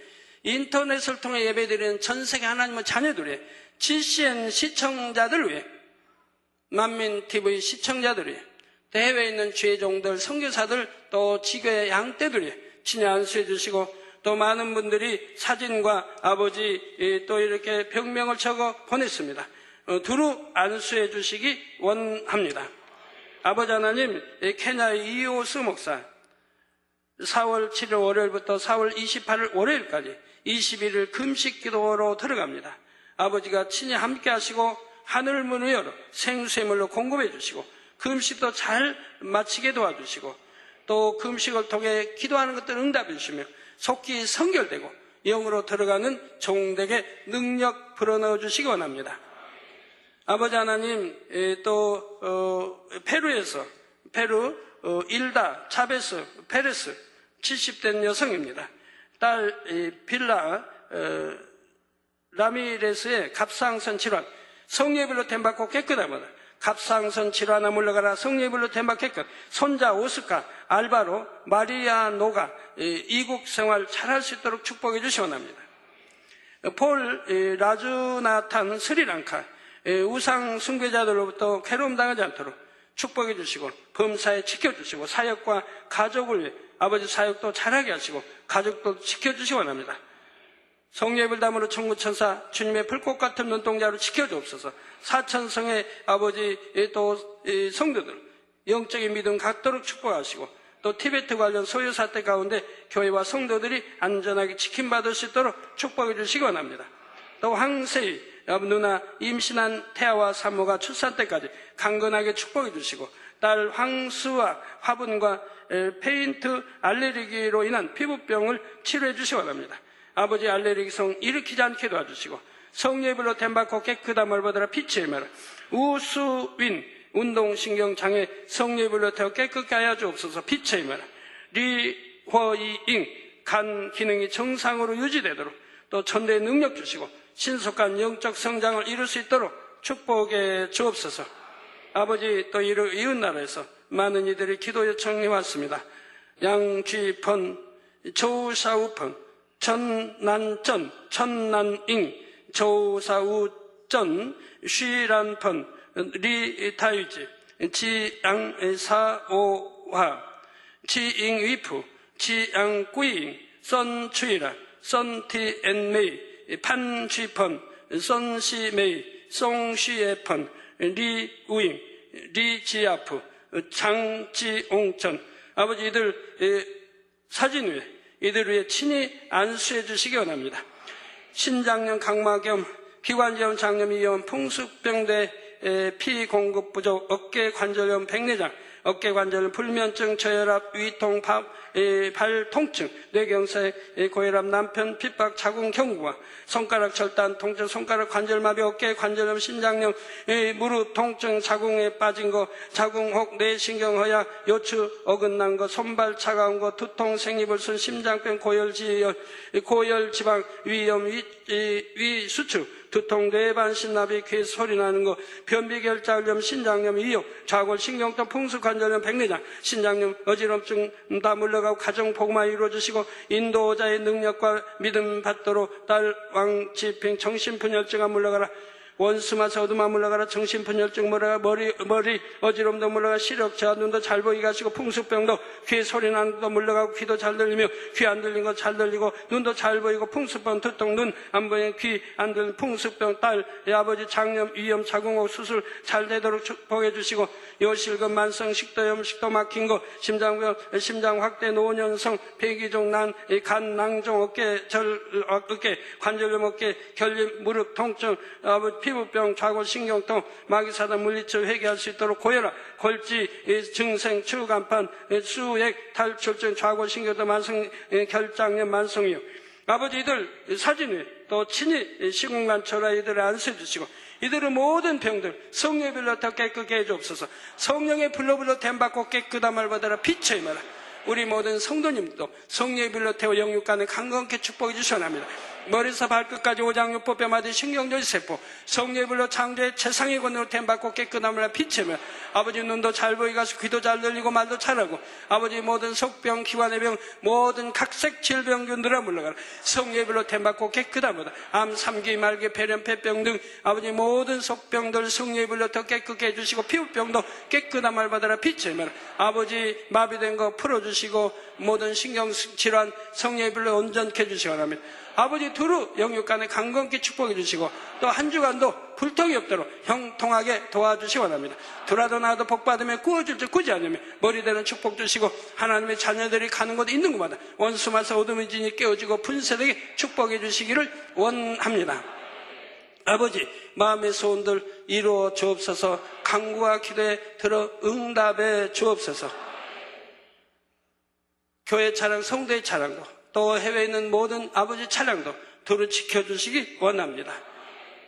인터넷을 통해 예배드리는 전세계 하나님의 자녀들 위해, GCN 시청자들 위해, 만민TV 시청자들 위해, 해외에 있는 죄종들, 선교사들, 또 지교회 양떼들 위해 친히 안수해 주시고 또 많은 분들이 사진과 아버지 또 이렇게 병명을 적어 보냈습니다. 두루 안수해 주시기 원합니다. 아버지 하나님, 케냐의 이호스 목사 4월 7일 월요일부터 4월 28일 월요일까지 21일 금식 기도로 들어갑니다. 아버지가 친히 함께 하시고 하늘 문을 열어 생수샘물로 공급해 주시고 금식도 잘 마치게 도와주시고 또 금식을 통해 기도하는 것들 응답해 주시며 속기 성결되고 영으로 들어가는 종되게 능력 불어넣어 주시기 원합니다. 아버지 하나님, 또 페루 일다 차베스 페레스 70된 여성입니다. 딸 빌라 라미레스의 갑상선 질환, 성례별로 댐받고 깨끗하다. 갑상선 질환아 물러가라. 성례별로 댐받 깨끗. 손자 오스카 알바로 마리아 노가 이국 생활 잘할 수 있도록 축복해 주시 원합니다. 폴 라주나탄 스리랑카 우상 숭배자들로부터 괴로움당하지 않도록 축복해 주시고 범사에 지켜주시고 사역과 가족을 위해 아버지 사역도 잘하게 하시고 가족도 지켜주시기 원합니다. 성례별 담으로 천구천사 주님의 불꽃 같은 눈동자로 지켜주옵소서. 사천성의 아버지 또 성도들 영적인 믿음 갖도록 축복하시고 또 티베트 관련 소요 사태 가운데 교회와 성도들이 안전하게 지킴받을 수 있도록 축복해 주시기 원합니다. 또 황세희 누나 임신한 태아와 산모가 출산 때까지 강건하게 축복해 주시고 딸 황수와 화분과 페인트 알레르기로 인한 피부병을 치료해 주시기 원합니다. 아버지 알레르기성 일으키지 않게 도와주시고 성례별로 댐받고 깨끗한 멀버더라 빛의 메라 우수윈 운동신경장애 성례별로 태워 깨끗게 하여 주옵소서. 빛의 메라 리허이잉 간 기능이 정상으로 유지되도록 또 전대의 능력 주시고 신속한 영적 성장을 이룰 수 있도록 축복해 주옵소서. 아버지 또 이웃나라에서 많은 이들이 기도 요청해 왔습니다. 양쥐펀 조사우펀 천난전, 천난잉, 조사우전, 쉬란펀, 리타유지, 지양사오화, 지잉위프, 지양꾸잉, 선추이라, 선티엔메이, 판쥐펀, 선시메이, 송쉬에펀, 리우잉, 리지아프, 장지옹천. 아버지들 사진 위에 이들 위해 친히 안수해 주시기 원합니다. 신장염, 각막염, 기관지염, 장염이염, 풍수병대, 피 공급 부족, 어깨 관절염, 백내장, 어깨 관절 불면증, 저혈압, 위통, 발 통증, 뇌경색, 고혈압, 남편, 핍박, 자궁 경부와 손가락 절단, 통증, 손가락 관절마비, 어깨 관절염, 신장염, 무릎 통증, 자궁에 빠진 거, 자궁혹, 뇌신경 허약, 요추 어긋난 거, 손발 차가운 거, 두통, 생리불순, 심장병, 고열지혈, 고열지방, 위염, 위수축, 두통, 뇌반, 신나비, 귀 소리 나는 거, 변비결자염, 신장염, 이용, 좌골, 신경통, 풍수관절염, 백내장, 신장염, 어지럼증 다 물러가고 가정복만 이루어주시고 인도자의 능력과 믿음 받도록 딸, 왕, 지핑, 정신분열증아 물러가라. 원수마서 어둠아 물러가라. 정신분열증 물러가라. 머리 어지럼도 물러가라. 시력 저하, 눈도 잘 보이게 하시고 풍수병도 귀에 소리 나는 것도 물러가고 귀도 잘 들리며 귀 안 들린 거 잘 들리고 눈도 잘 보이고 풍수병, 두통, 눈 안 보이는 귀 안 들리는 풍수병, 딸, 아버지 장염, 위염, 자궁혹 수술 잘 되도록 축복해 주시고 요실금, 만성 식도염, 식도 막힌 거, 심장병, 심장 확대, 노년성, 폐기종, 난, 간, 낭종, 어깨 관절염, 어깨 결림, 무릎 통증, 피부병, 좌골 신경통, 마귀사단 물리쳐 회개할 수 있도록 고혈압, 골지, 증생, 추간판, 수액, 탈출증, 좌골 신경통, 만성 결장염, 만성이요. 아버지들 사진에 또 친히 시공간처럼 이들을 안수해 주시고 이들의 모든 병들 성령의 불로 더 깨끗게 해주옵소서. 성령의 불로 댐받고 깨끗함을 받아라. 빛의 마라. 우리 모든 성도님도 성령의 불로 태워 영육간에 강건케 축복해 주시옵나이다. 머리에서 발끝까지 오장육부 뼈마디 신경조지 세포 성령의 불로 창조의 최상의 권으로 댐받고 깨끗함을 빛이며 아버지 눈도 잘 보이고 귀도 잘 들리고 말도 잘하고 아버지 모든 속병 기관의 병 모든 각색 질병균들아 물러가라. 성령의 불로 댐받고 깨끗함이다. 암, 삼기, 말기, 폐렴, 폐병 등 아버지 모든 속병들 성령의 불로 더 깨끗게 해주시고 피부병도 깨끗함을 받아라. 빛이며 아버지 마비된 거 풀어주시고 모든 신경질환 성령의 불로 온전케 해주시기 바랍니다. 아버지 두루 영육간에 강건케 축복해 주시고 또 한 주간도 불통이 없도록 형통하게 도와주시기 원합니다. 두라도 나도 복받으며 구워줄 줄 구지 않으며 머리대는 축복 주시고 하나님의 자녀들이 가는 곳 있는 곳마다 원수마서 어둠의 진이 깨어지고 분쇄되게 축복해 주시기를 원합니다. 아버지 마음의 소원들 이루어 주옵소서. 간구와 기도에 들어 응답해 주옵소서. 교회 차량, 성도의 차량도 또 해외에 있는 모든 아버지 차량도 두루 지켜주시기 원합니다.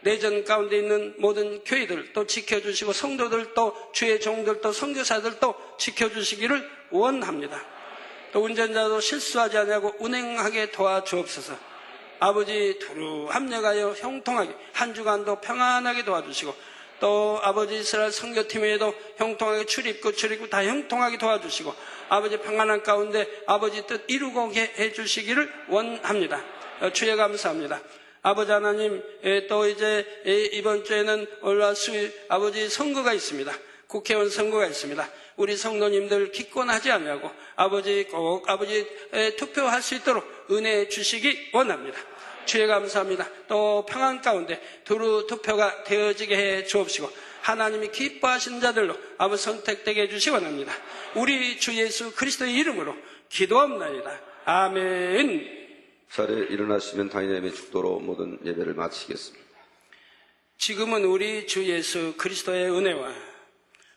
내전 가운데 있는 모든 교회들 또 지켜주시고 성도들 또 주의 종들 또 선교사들 또 지켜주시기를 원합니다. 또 운전자도 실수하지 않냐고 운행하게 도와주옵소서. 아버지 두루 합력하여 형통하게 한 주간도 평안하게 도와주시고 또 아버지 이스라엘 선교팀에도 형통하게 출입구 다 형통하게 도와주시고 아버지 평안한 가운데 아버지 뜻 이루고 해주시기를 원합니다. 주에 감사합니다. 아버지 하나님 또 이제 이번 주에는 올라 수요일 아버지 선거가 있습니다. 국회의원 선거가 있습니다. 우리 성도님들 기권하지 않냐고 아버지 꼭 아버지 투표할 수 있도록 은혜 주시기 원합니다. 주에 감사합니다. 또 평안 가운데 두루 투표가 되어지게 해 주옵시고 하나님이 기뻐하신 자들로 아버지 선택되게 해주시기 원합니다. 우리 주 예수 그리스도의 이름으로 기도합나이다. 아멘. 자리에 일어나시면 당일의 축도로 모든 예배를 마치겠습니다. 지금은 우리 주 예수 그리스도의 은혜와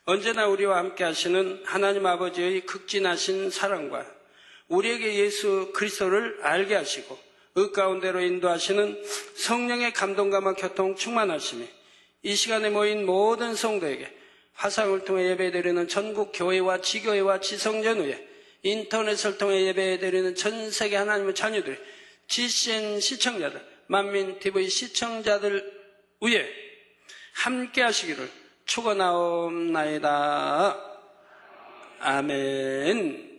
언제나 우리와 함께 하시는 하나님 아버지의 극진하신 사랑과 우리에게 예수 그리스도를 알게 하시고 그 가운데로 인도하시는 성령의 감동감과 교통 충만하심이 이 시간에 모인 모든 성도에게 화상을 통해 예배드리는 전국 교회와 지교회와 지성전의회 인터넷을 통해 예배드리는 전 세계 하나님의 자녀들 GCN 시청자들 만민TV 시청자들 위에 함께 하시기를 축원하옵나이다. 아멘.